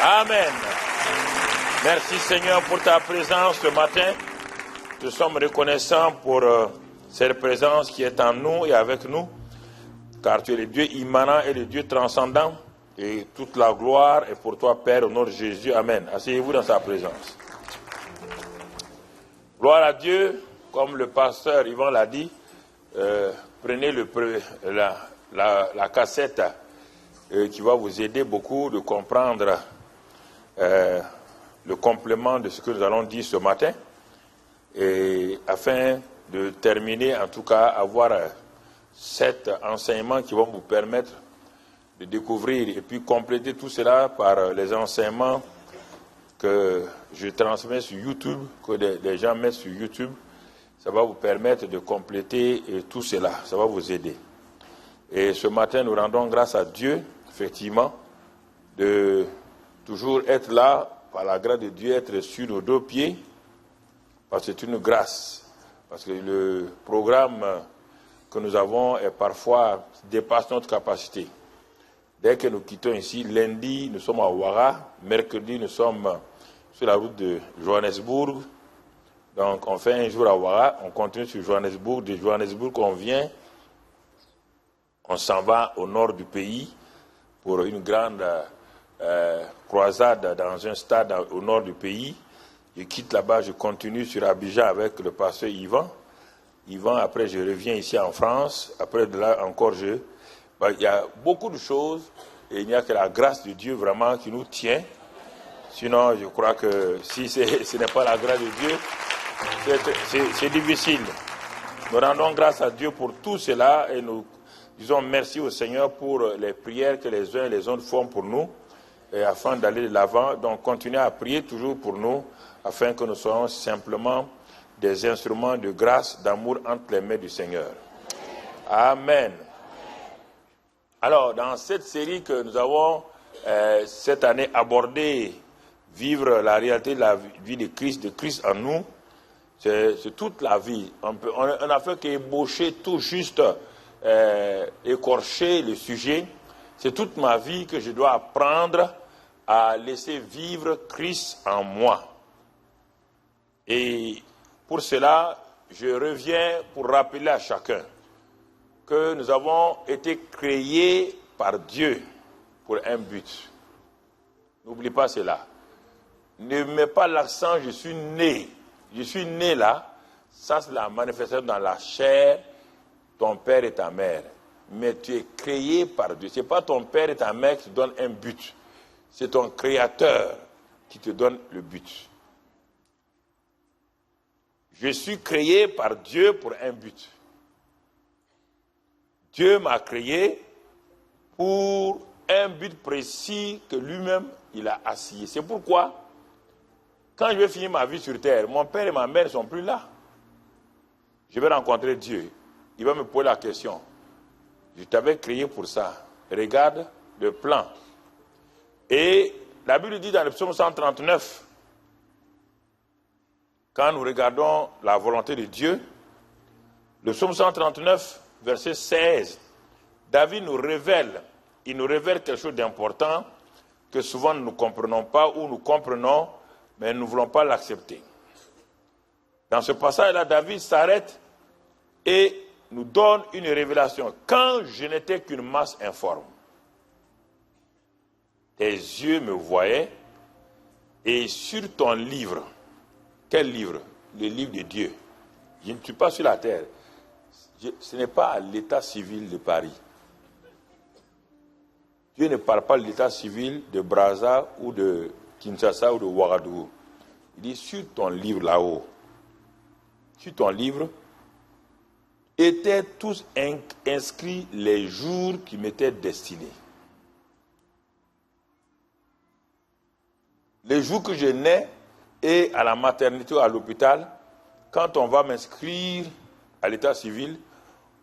Amen. Merci Seigneur pour ta présence ce matin. Nous sommes reconnaissants pour cette présence qui est en nous et avec nous, car tu es le Dieu immanent et le Dieu transcendant, et toute la gloire est pour toi, Père, au nom de Jésus. Amen. Asseyez-vous dans sa présence. Gloire à Dieu, comme le pasteur Yvan l'a dit, prenez la cassette qui va vous aider beaucoup de comprendre le complément de ce que nous allons dire ce matin, et afin de terminer, en tout cas, avoir 7 enseignements qui vont vous permettre de découvrir et puis compléter tout cela par les enseignements que je transmets sur YouTube, que les gens mettent sur YouTube. Ça va vous permettre de compléter tout cela, ça va vous aider. Et ce matin, nous rendons grâce à Dieu, effectivement, de toujours être là, par la grâce de Dieu, être sur nos 2 pieds, parce que c'est une grâce. Parce que le programme que nous avons est parfois dépasse notre capacité. Dès que nous quittons ici, lundi, nous sommes à Ouara, mercredi, nous sommes sur la route de Johannesburg. Donc, on fait un jour à Ouara, on continue sur Johannesburg. De Johannesburg, on vient, on s'en va au nord du pays pour une grande croisade dans un stade au nord du pays. Je quitte là-bas, je continue sur Abidjan avec le pasteur Yvan. Yvan, après, je reviens ici en France. Après, de là, encore, il y a beaucoup de choses et il n'y a que la grâce de Dieu vraiment qui nous tient. Sinon, je crois que si ce n'est pas la grâce de Dieu, c'est difficile. Nous rendons grâce à Dieu pour tout cela et nous disons merci au Seigneur pour les prières que les uns et les autres font pour nous, et afin d'aller de l'avant. Donc, continuez à prier toujours pour nous, afin que nous soyons simplement des instruments de grâce, d'amour entre les mains du Seigneur. Amen. Alors, dans cette série que nous avons cette année abordée, vivre la réalité de la vie de Christ en nous, c'est toute la vie. On n'a fait qu'ébaucher tout juste, écorcher le sujet. C'est toute ma vie que je dois apprendre à laisser vivre Christ en moi. Et pour cela, je reviens pour rappeler à chacun que nous avons été créés par Dieu pour un but. N'oublie pas cela. Ne mets pas l'accent, je suis né. Je suis né là, ça c'est la manifestation dans la chair, ton père et ta mère. Mais tu es créé par Dieu. Ce n'est pas ton père et ta mère qui te donnent un but. C'est ton Créateur qui te donne le but. Je suis créé par Dieu pour un but. Dieu m'a créé pour un but précis que lui-même, il a assigné. C'est pourquoi, quand je vais finir ma vie sur terre, mon père et ma mère ne sont plus là. Je vais rencontrer Dieu. Il va me poser la question. Je t'avais créé pour ça. Regarde le plan. Et la Bible dit dans le psaume 139, quand nous regardons la volonté de Dieu, le psaume 139, verset 16, David nous révèle, il nous révèle quelque chose d'important que souvent nous ne comprenons pas ou nous comprenons, mais nous ne voulons pas l'accepter. Dans ce passage-là, David s'arrête et nous donne une révélation. Quand je n'étais qu'une masse informe, tes yeux me voyaient, et sur ton livre, quel livre? Le livre de Dieu. Je ne suis pas sur la terre. Ce n'est pas à l'état civil de Paris. Dieu ne parle pas de l'état civil de Brazza ou de Kinshasa ou de Ouagadougou. Il dit sur ton livre là-haut. Sur ton livre étaient tous inscrits les jours qui m'étaient destinés. Les jours que je nais et à la maternité ou à l'hôpital, quand on va m'inscrire à l'état civil,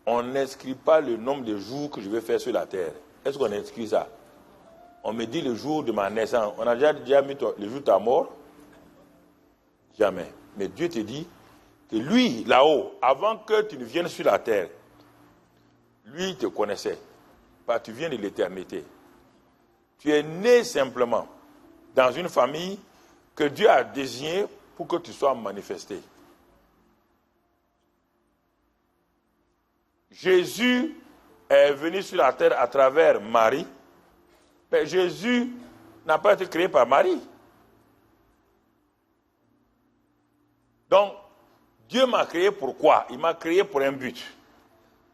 on n'inscrit pas le nombre de jours que je vais faire sur la terre. Est-ce qu'on inscrit ça? On me dit le jour de ma naissance. On a déjà mis le jour de ta mort? Jamais. Mais Dieu te dit que lui, là-haut, avant que tu ne viennes sur la terre, lui te connaissait. Tu viens de l'éternité. Tu es né simplement. dans une famille que Dieu a désignée pour que tu sois manifesté. Jésus est venu sur la terre à travers Marie, mais Jésus n'a pas été créé par Marie. Donc, Dieu m'a créé pour quoi? Il m'a créé pour un but.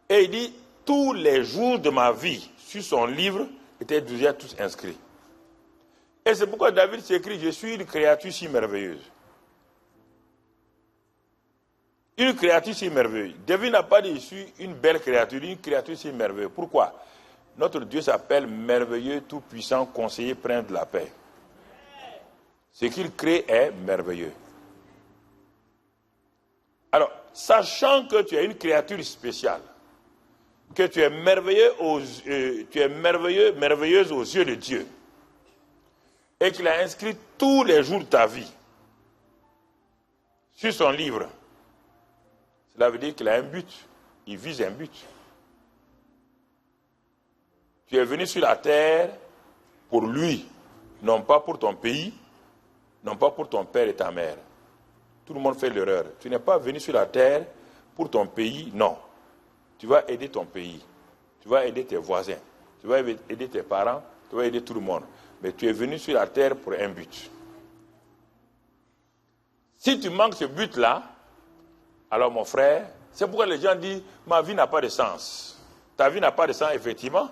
Et il dit, tous les jours de ma vie, sur son livre, étaient déjà tous inscrits. Et c'est pourquoi David s'écrit, je suis une créature si merveilleuse. Une créature si merveilleuse. David n'a pas dit, je suis une belle créature, une créature si merveilleuse. Pourquoi? Notre Dieu s'appelle merveilleux, tout-puissant, conseiller, prince de la paix. Ce qu'il crée est merveilleux. Alors, sachant que tu es une créature spéciale, que tu es merveilleuse aux yeux de Dieu, et qu'il a inscrit tous les jours de ta vie sur son livre, cela veut dire qu'il a un but, il vise un but. Tu es venu sur la terre pour lui, non pas pour ton pays, non pas pour ton père et ta mère. Tout le monde fait l'erreur. Tu n'es pas venu sur la terre pour ton pays, non. Tu vas aider ton pays, tu vas aider tes voisins, tu vas aider tes parents, tu vas aider tout le monde. Mais tu es venu sur la terre pour un but. Si tu manques ce but-là, alors mon frère, c'est pourquoi les gens disent, ma vie n'a pas de sens. Ta vie n'a pas de sens, effectivement,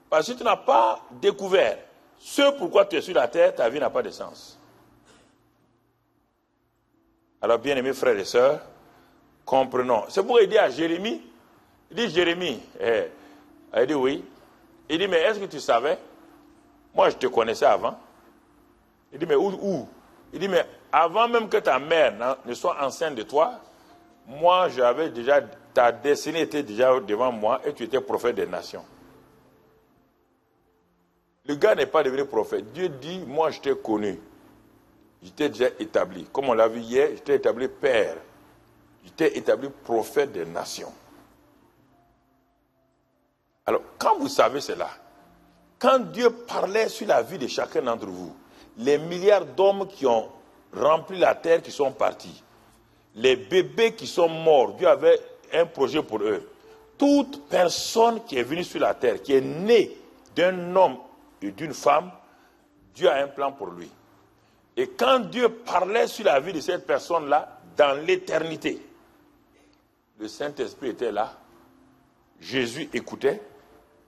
parce que tu n'as pas découvert ce pourquoi tu es sur la terre, ta vie n'a pas de sens. Alors, bien-aimés frères et sœurs, comprenons. C'est pourquoi il dit à Jérémie, il dit, Jérémie, il dit oui. Il dit, mais est-ce que tu savais? Moi, je te connaissais avant. Il dit, mais où? Il dit, mais avant même que ta mère ne soit enceinte de toi, moi, j'avais déjà, ta destinée était déjà devant moi et tu étais prophète des nations. Le gars n'est pas devenu prophète. Dieu dit, moi, je t'ai connu. Je t'ai déjà établi. Comme on l'a vu hier, je t'ai établi père. Je t'ai établi prophète des nations. Alors, quand vous savez cela, quand Dieu parlait sur la vie de chacun d'entre vous, les milliards d'hommes qui ont rempli la terre, qui sont partis, les bébés qui sont morts, Dieu avait un projet pour eux. Toute personne qui est venue sur la terre, qui est née d'un homme et d'une femme, Dieu a un plan pour lui. Et quand Dieu parlait sur la vie de cette personne-là, dans l'éternité, le Saint-Esprit était là, Jésus écoutait,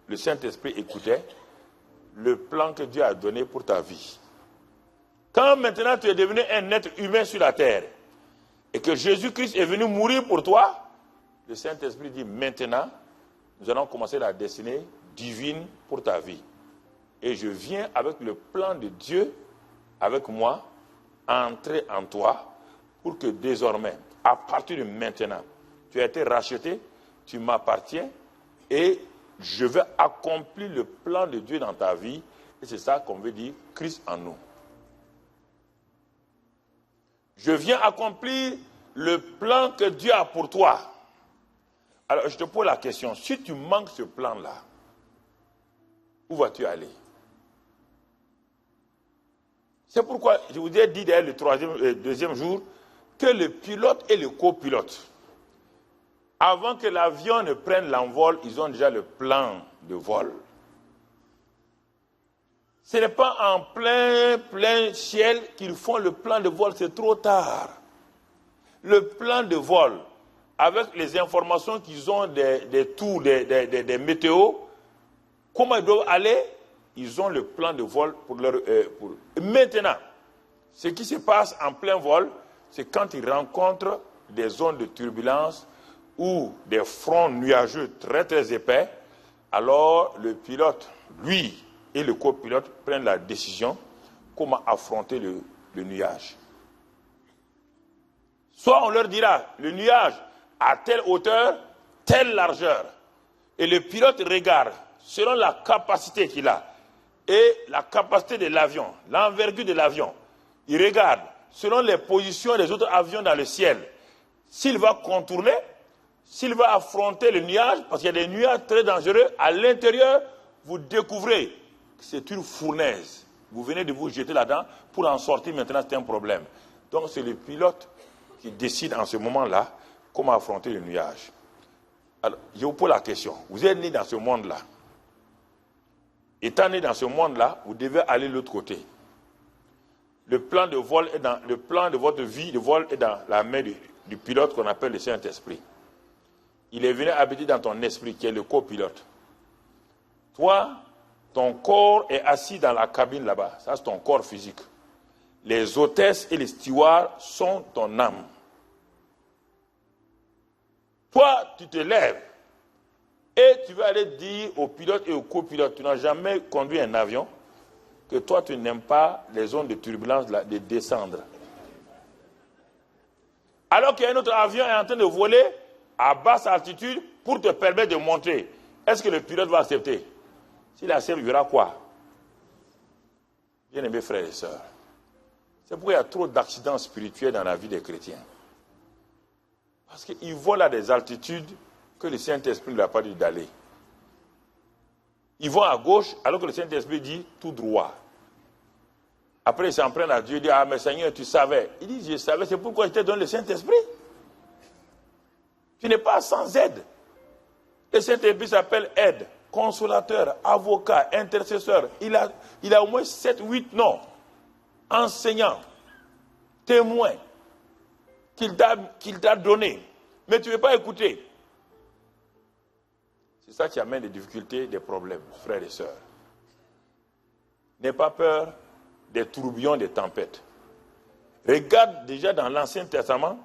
le Saint-Esprit écoutait le plan que Dieu a donné pour ta vie. Quand maintenant tu es devenu un être humain sur la terre, et que Jésus-Christ est venu mourir pour toi, le Saint-Esprit dit, maintenant, nous allons commencer la destinée divine pour ta vie. Et je viens avec le plan de Dieu, avec moi, entrer en toi, pour que désormais, à partir de maintenant, tu as été racheté, tu m'appartiens, et je vais accomplir le plan de Dieu dans ta vie, et c'est ça qu'on veut dire, Christ en nous. Je viens accomplir le plan que Dieu a pour toi. Alors, je te pose la question, si tu manques ce plan-là, où vas-tu aller? C'est pourquoi je vous ai dit d'ailleurs le deuxième jour que le pilote et le copilote, avant que l'avion ne prenne l'envol, ils ont déjà le plan de vol. Ce n'est pas en plein ciel qu'ils font le plan de vol, c'est trop tard. Le plan de vol, avec les informations qu'ils ont des tours, des météos, comment ils doivent aller, ils ont le plan de vol pour leur... Maintenant, ce qui se passe en plein vol, c'est quand ils rencontrent des zones de turbulence ou des fronts nuageux très très épais, alors le pilote, lui et le copilote prennent la décision comment affronter le nuage. Soit on leur dira, le nuage à telle hauteur, telle largeur, et le pilote regarde selon la capacité qu'il a et la capacité de l'avion, l'envergure de l'avion. Il regarde selon les positions des autres avions dans le ciel, s'il va contourner, s'il va affronter le nuage, parce qu'il y a des nuages très dangereux, à l'intérieur, vous découvrez que c'est une fournaise. Vous venez de vous jeter là-dedans, pour en sortir maintenant, c'est un problème. Donc c'est le pilote qui décide en ce moment-là comment affronter le nuage. Alors, je vous pose la question. Vous êtes né dans ce monde-là. Étant né dans ce monde-là, vous devez aller de l'autre côté. Le plan de vol est dans le plan de votre vie, de vol est dans la main du pilote qu'on appelle le Saint-Esprit. Il est venu habiter dans ton esprit, qui est le copilote. Toi, ton corps est assis dans la cabine là-bas. Ça, c'est ton corps physique. Les hôtesses et les stewards sont ton âme. Toi, tu te lèves et tu vas aller dire au pilote et au copilote, tu n'as jamais conduit un avion, que toi, tu n'aimes pas les zones de turbulence de descendre. Alors qu'il y a un autre avion est en train de voler à basse altitude pour te permettre de monter. Est-ce que le pilote va accepter? S'il accepte, il y aura quoi? Bien-aimés frères et sœurs, c'est pourquoi il y a trop d'accidents spirituels dans la vie des chrétiens. Parce qu'ils volent à des altitudes que le Saint-Esprit ne leur a pas dit d'aller. Ils vont à gauche alors que le Saint-Esprit dit tout droit. Après, ils s'en prennent à Dieu et disent, ah mais Seigneur, tu savais. Il dit, je savais, c'est pourquoi je t'ai donné le Saint-Esprit. Tu n'es pas sans aide. Le Saint-Esprit s'appelle aide, consolateur, avocat, intercesseur. Il a au moins 7, 8 noms. Enseignant, témoin, qu'il t'a donné. Mais tu ne veux pas écouter. C'est ça qui amène des difficultés, des problèmes, frères et sœurs. N'aie pas peur des tourbillons, des tempêtes. Regarde déjà dans l'Ancien Testament,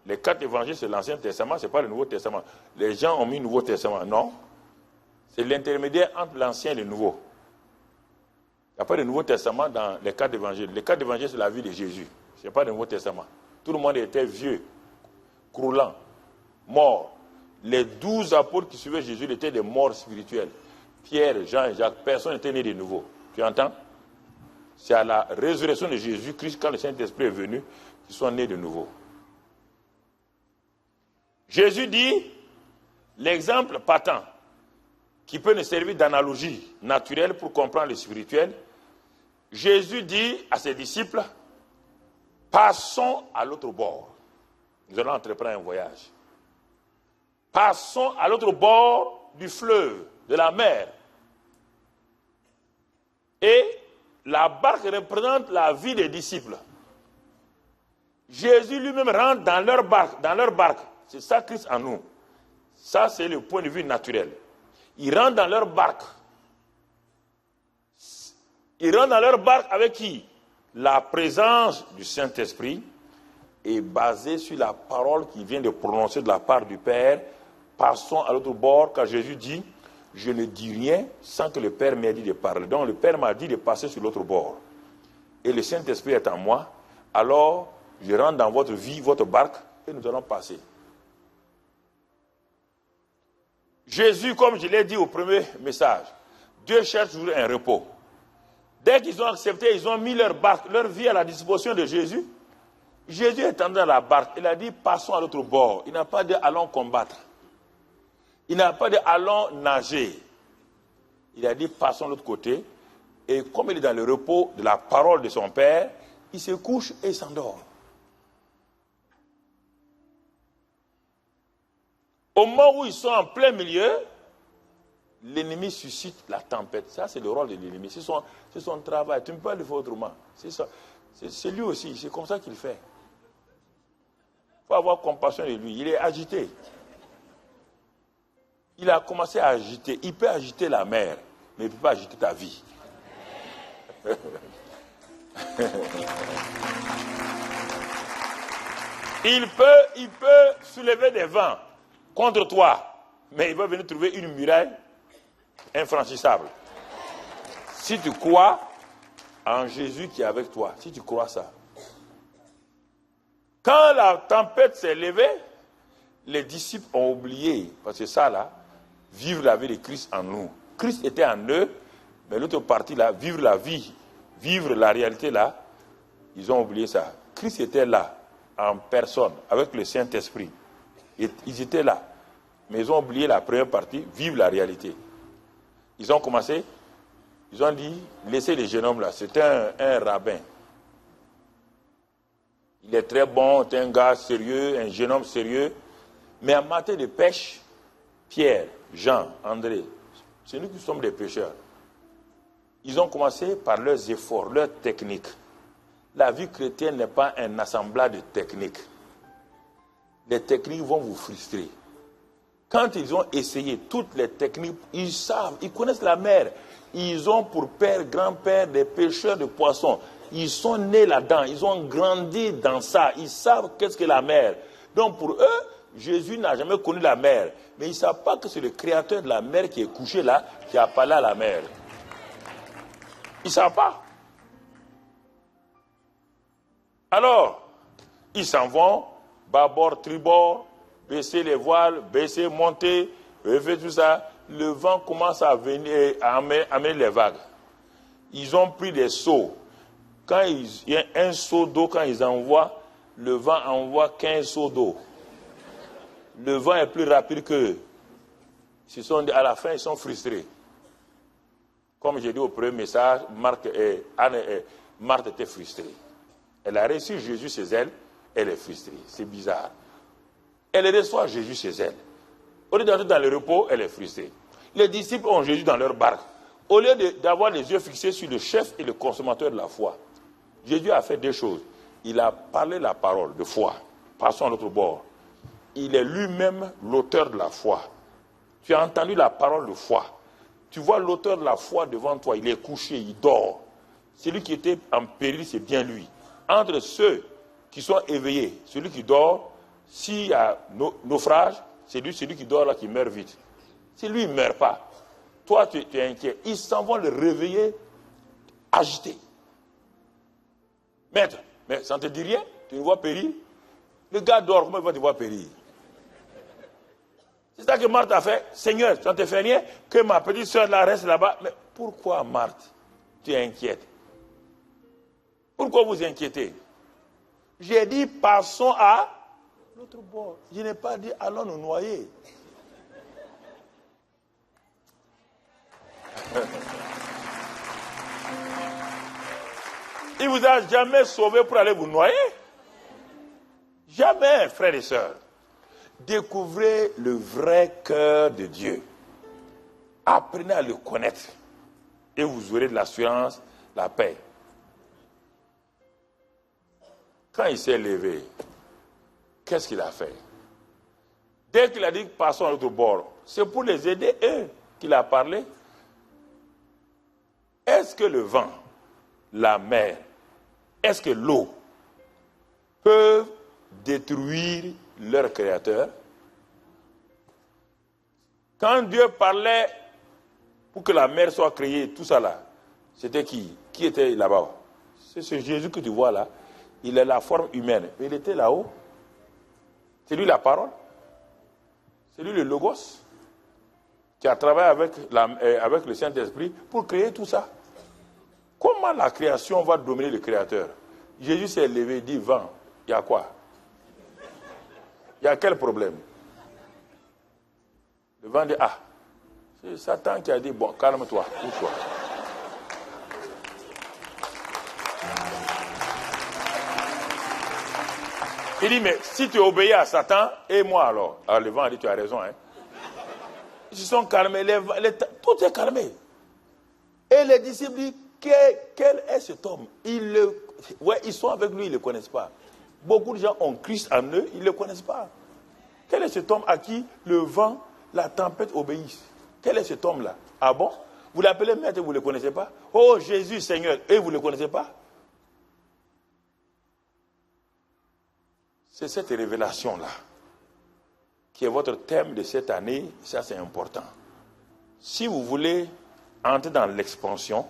les 4 évangiles, c'est l'Ancien Testament, ce n'est pas le Nouveau Testament. Les gens ont mis le Nouveau Testament. Non. C'est l'intermédiaire entre l'Ancien et le Nouveau. Il n'y a pas de Nouveau Testament dans les 4 évangiles. Les 4 évangiles, c'est la vie de Jésus. Ce n'est pas le Nouveau Testament. Tout le monde était vieux, croulant, mort. Les 12 apôtres qui suivaient Jésus étaient des morts spirituels. Pierre, Jean et Jacques, personne n'était né de nouveau. Tu entends? C'est à la résurrection de Jésus-Christ, quand le Saint-Esprit est venu, qu'ils sont nés de nouveau. Jésus dit, l'exemple patent, qui peut nous servir d'analogie naturelle pour comprendre le spirituel, Jésus dit à ses disciples, passons à l'autre bord. Nous allons entreprendre un voyage. Passons à l'autre bord du fleuve, de la mer. Et la barque représente la vie des disciples. Jésus lui-même rentre dans leur barque. C'est ça Christ en nous. Ça, c'est le point de vue naturel. Il rentre dans leur barque. Il rentre dans leur barque avec qui? La présence du Saint-Esprit est basée sur la parole qu'il vient de prononcer de la part du Père. Passons à l'autre bord, car Jésus dit, je ne dis rien sans que le Père m'ait dit de parler. Donc le Père m'a dit de passer sur l'autre bord. Et le Saint-Esprit est en moi. Alors, je rentre dans votre vie, votre barque, et nous allons passer. Jésus, comme je l'ai dit au premier message, Dieu cherche toujours un repos. Dès qu'ils ont accepté, ils ont mis leur barque, leur vie à la disposition de Jésus. Jésus est entré dans la barque. Il a dit, passons à l'autre bord. Il n'a pas dit, allons combattre. Il n'a pas dit, allons nager. Il a dit, passons de l'autre côté. Et comme il est dans le repos de la parole de son Père, il se couche et il s'endort. Au moment où ils sont en plein milieu, l'ennemi suscite la tempête. Ça, c'est le rôle de l'ennemi. C'est son travail. Tu ne peux pas le faire autrement. C'est lui aussi. C'est comme ça qu'il fait. Il faut avoir compassion de lui. Il est agité. Il a commencé à agiter. Il peut agiter la mer, mais il ne peut pas agiter ta vie. Il peut soulever des vents contre toi, mais il va venir trouver une muraille infranchissable. Si tu crois en Jésus qui est avec toi, si tu crois ça. Quand la tempête s'est levée, les disciples ont oublié, parce que ça là, vivre la vie de Christ en nous. Christ était en eux, mais l'autre partie là, vivre la vie, vivre la réalité là, ils ont oublié ça. Christ était là, en personne, avec le Saint-Esprit. Ils étaient là, mais ils ont oublié la première partie, vivre la réalité. Ils ont commencé Ils ont dit, laissez le jeune homme là, c'est un rabbin. Il est très bon, c'est un gars sérieux, un jeune homme sérieux. Mais en matière de pêche, Pierre, Jean, André, c'est nous qui sommes des pêcheurs. Ils ont commencé par leurs efforts, leurs techniques. La vie chrétienne n'est pas un assemblage de techniques. Les techniques vont vous frustrer. Quand ils ont essayé toutes les techniques, ils savent, ils connaissent la mer. Ils ont pour père, grand-père des pêcheurs de poissons. Ils sont nés là-dedans, ils ont grandi dans ça. Ils savent qu'est-ce que la mer. Donc pour eux, Jésus n'a jamais connu la mer. Mais ils ne savent pas que c'est le créateur de la mer qui est couché là, qui a parlé à la mer. Ils ne savent pas. Alors, ils s'en vont, bâbord, tribord, baisser les voiles, baisser, monter, faire tout ça. Le vent commence à venir, à amener les vagues. Ils ont pris des seaux. Quand il y a un seau d'eau, quand ils envoient, le vent envoie 15 seaux d'eau. Le vent est plus rapide qu'eux. À la fin, ils sont frustrés. Comme j'ai dit au premier message, Marthe était frustrée. Elle a reçu Jésus chez elle, elle est frustrée. C'est bizarre. Elle reçoit Jésus chez elle. Au lieu d'entrer dans le repos, elle est frustrée. Les disciples ont Jésus dans leur barque. Au lieu d'avoir les yeux fixés sur le chef et le consommateur de la foi, Jésus a fait deux choses. Il a parlé la parole de foi. Passons à l'autre bord. Il est lui-même l'auteur de la foi. Tu as entendu la parole de foi. Tu vois l'auteur de la foi devant toi. Il est couché, il dort. Celui qui était en péril, c'est bien lui. Entre ceux qui sont éveillés, celui qui dort, s'il y a naufrage, c'est celui qui dort là qui meurt vite. Si lui, il ne meurt pas, toi, tu es inquiet. Ils s'en vont le réveiller, agité. Maître, mais ça ne te dit rien? Tu le vois périr? Le gars dort, comment il va te voir périr? C'est ça que Marthe a fait. Seigneur, ça ne te fait rien que ma petite soeur là reste là-bas. Mais pourquoi, Marthe, tu es inquiète? Pourquoi vous inquiétez? J'ai dit, passons à l'autre bord. Je n'ai pas dit, allons nous noyer. Il vous a jamais sauvé pour aller vous noyer? Jamais, frères et sœurs. Découvrez le vrai cœur de Dieu. Apprenez à le connaître. Et vous aurez de l'assurance, la paix. Quand il s'est levé, qu'est-ce qu'il a fait? Dès qu'il a dit passons à l'autre bord, c'est pour les aider, eux, qu'il a parlé. Est-ce que le vent, la mer, est-ce que l'eau peuvent détruire leur créateur? Quand Dieu parlait pour que la mer soit créée, tout ça là, c'était qui? Qui était là-bas? C'est ce Jésus que tu vois là. Il a la forme humaine. Il était là-haut. C'est lui la parole. C'est lui le Logos qui a travaillé avec le Saint-Esprit pour créer tout ça. Comment la création va dominer le Créateur? Jésus s'est levé et dit, vent, il y a quoi? Il y a quel problème? Le vent dit, ah, c'est Satan qui a dit, bon, calme-toi, couche-toi. Il dit, mais si tu obéis à Satan, et moi alors? Alors le vent a dit, tu as raison, hein. Ils se sont calmés, tout est calmé. Et les disciples disent, quel est cet homme? Ils sont avec lui, ils ne le connaissent pas. Beaucoup de gens ont Christ en eux, ils ne le connaissent pas. Quel est cet homme à qui le vent, la tempête obéissent? Quel est cet homme-là? Ah bon? Vous l'appelez maître et vous ne le connaissez pas? Oh Jésus Seigneur, et vous ne le connaissez pas? C'est cette révélation-là qui est votre thème de cette année. Ça, c'est important. Si vous voulez entrer dans l'expansion,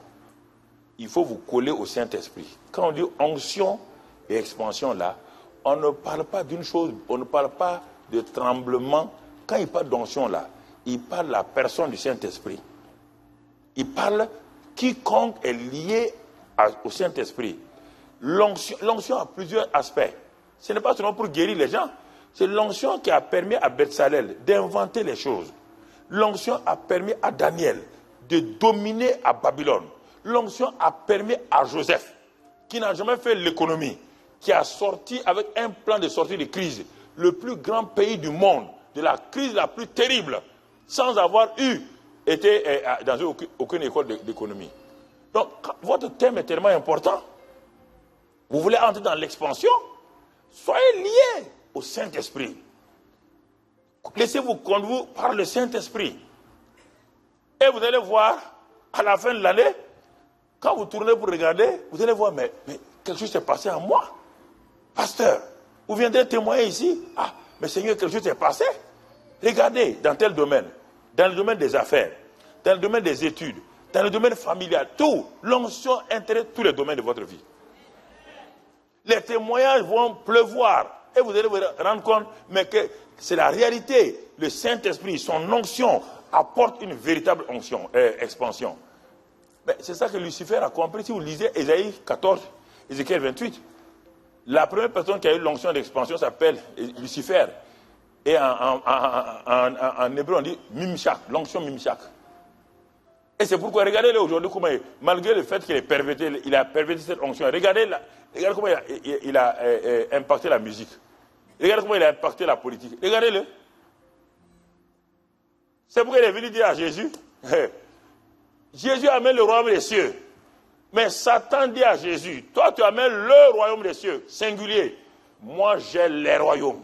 il faut vous coller au Saint-Esprit. Quand on dit onction et expansion, là, on ne parle pas d'une chose, on ne parle pas de tremblement. Quand il parle d'onction, là, il parle de la personne du Saint-Esprit. Il parle quiconque est lié au Saint-Esprit. L'onction a plusieurs aspects. Ce n'est pas seulement pour guérir les gens. C'est l'onction qui a permis à Betsalel d'inventer les choses. L'onction a permis à Daniel de dominer à Babylone. L'onction a permis à Joseph, qui n'a jamais fait l'économie, qui a sorti avec un plan de sortie de crise, le plus grand pays du monde, de la crise la plus terrible, sans avoir été dans aucune école d'économie. Donc, votre thème est tellement important. Vous voulez entrer dans l'expansion? Soyez liés au Saint-Esprit. Laissez-vous conduire par le Saint-Esprit. Et vous allez voir, à la fin de l'année, quand vous tournez pour regarder, vous allez voir, mais quelque chose s'est passé en moi. Pasteur, vous viendrez témoigner ici. Ah, mais Seigneur, quelque chose s'est passé. Regardez, dans tel domaine, dans le domaine des affaires, dans le domaine des études, dans le domaine familial, tout, l'onction intéresse tous les domaines de votre vie. Les témoignages vont pleuvoir. Et vous allez vous rendre compte, mais que c'est la réalité. Le Saint-Esprit, son onction, apporte une véritable onction, expansion. Mais c'est ça que Lucifer a compris. Si vous lisez Ésaïe 14, Ézéchiel 28, la première personne qui a eu l'onction d'expansion s'appelle Lucifer. Et en hébreu, on dit Mimshak, l'onction Mimshak. Et c'est pourquoi, regardez-le aujourd'hui, comment malgré le fait qu'il est perverti, il a perverti cette onction. Regardez comment il a impacté la musique. Regardez comment il a impacté la politique. Regardez-le. C'est pourquoi il est venu dire à Jésus, Jésus amène le royaume des cieux. Mais Satan dit à Jésus, toi tu amènes le royaume des cieux, singulier. Moi j'ai les royaumes.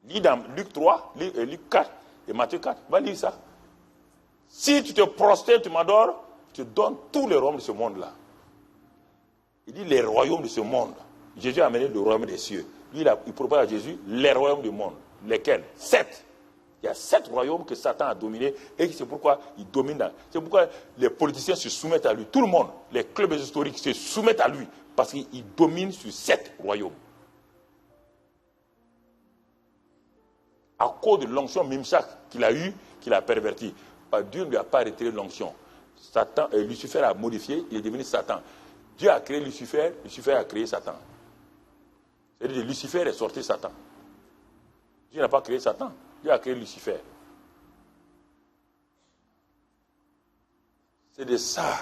Lis dans Luc 3, Luc 4 et Matthieu 4. Va lire ça. Si tu te prosternes, tu m'adores, je te donne tous les royaumes de ce monde-là. Il dit les royaumes de ce monde. Jésus a amené le royaume des cieux. Lui, il propose à Jésus les royaumes du monde. Lesquels? 7. Il y a 7 royaumes que Satan a dominés et c'est pourquoi il domine. C'est pourquoi les politiciens se soumettent à lui. Tout le monde, les clubs historiques se soumettent à lui parce qu'il domine sur 7 royaumes. À cause de l'onction Mimshak qu'il a eue, qu'il a perverti. Dieu ne lui a pas retiré l'onction. Lucifer a modifié, il est devenu Satan. Dieu a créé Lucifer, Lucifer a créé Satan. C'est-à-dire que Lucifer est sorti Satan. Dieu n'a pas créé Satan, Dieu a créé Lucifer. C'est de ça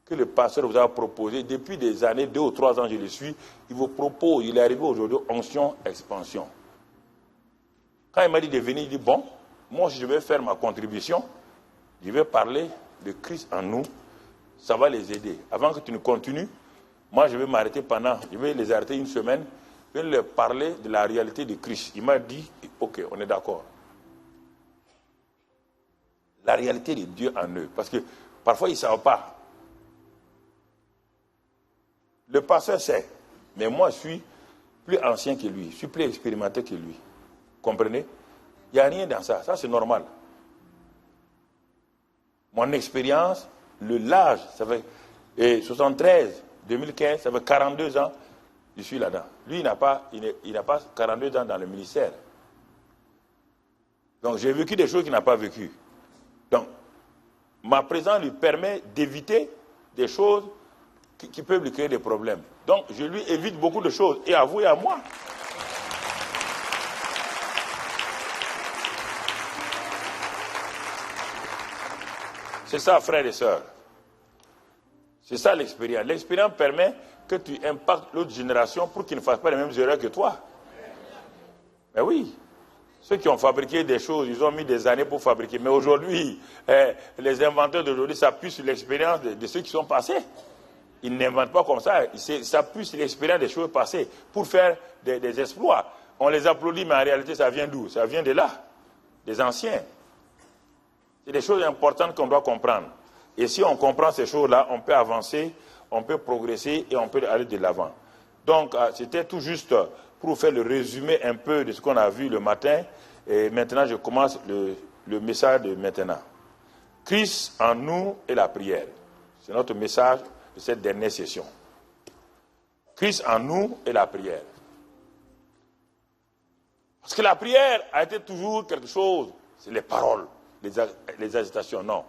que le pasteur vous a proposé. Depuis des années, 2 ou 3 ans, je le suis. Il vous propose, il est arrivé aujourd'hui, onction, expansion. Quand il m'a dit de venir, il dit, bon, moi je vais faire ma contribution, je vais parler de Christ en nous, ça va les aider. Avant que tu ne continues, moi je vais m'arrêter je vais les arrêter une semaine, je vais leur parler de la réalité de Christ. Il m'a dit, ok, on est d'accord. La réalité de Dieu en eux, parce que parfois ils ne savent pas. Le pasteur sait, mais moi je suis plus ancien que lui, je suis plus expérimenté que lui. Comprenez? Il n'y a rien dans ça, ça c'est normal. Mon expérience, l'âge, ça fait 73, 2015, ça fait 42 ans, je suis là-dedans. Lui, il n'a pas 42 ans dans le ministère. Donc j'ai vécu des choses qu'il n'a pas vécues. Donc, ma présence lui permet d'éviter des choses qui peuvent lui créer des problèmes. Donc, je lui évite beaucoup de choses, et à vous et à moi. C'est ça, frères et sœurs. C'est ça l'expérience. L'expérience permet que tu impactes l'autre génération pour qu'ils ne fassent pas les mêmes erreurs que toi. Mais oui, ceux qui ont fabriqué des choses, ils ont mis des années pour fabriquer. Mais aujourd'hui, les inventeurs d'aujourd'hui s'appuient sur l'expérience de ceux qui sont passés. Ils n'inventent pas comme ça. Ils s'appuient sur l'expérience des choses passées pour faire des exploits. On les applaudit, mais en réalité, ça vient d'où? Ça vient de là, des anciens. C'est des choses importantes qu'on doit comprendre. Et si on comprend ces choses-là, on peut avancer, on peut progresser et on peut aller de l'avant. Donc, c'était tout juste pour vous faire le résumé un peu de ce qu'on a vu le matin. Et maintenant, je commence le message de maintenant. Christ en nous et la prière. C'est notre message de cette dernière session. Christ en nous et la prière. Parce que la prière a été toujours quelque chose, c'est les paroles. Les agitations, non.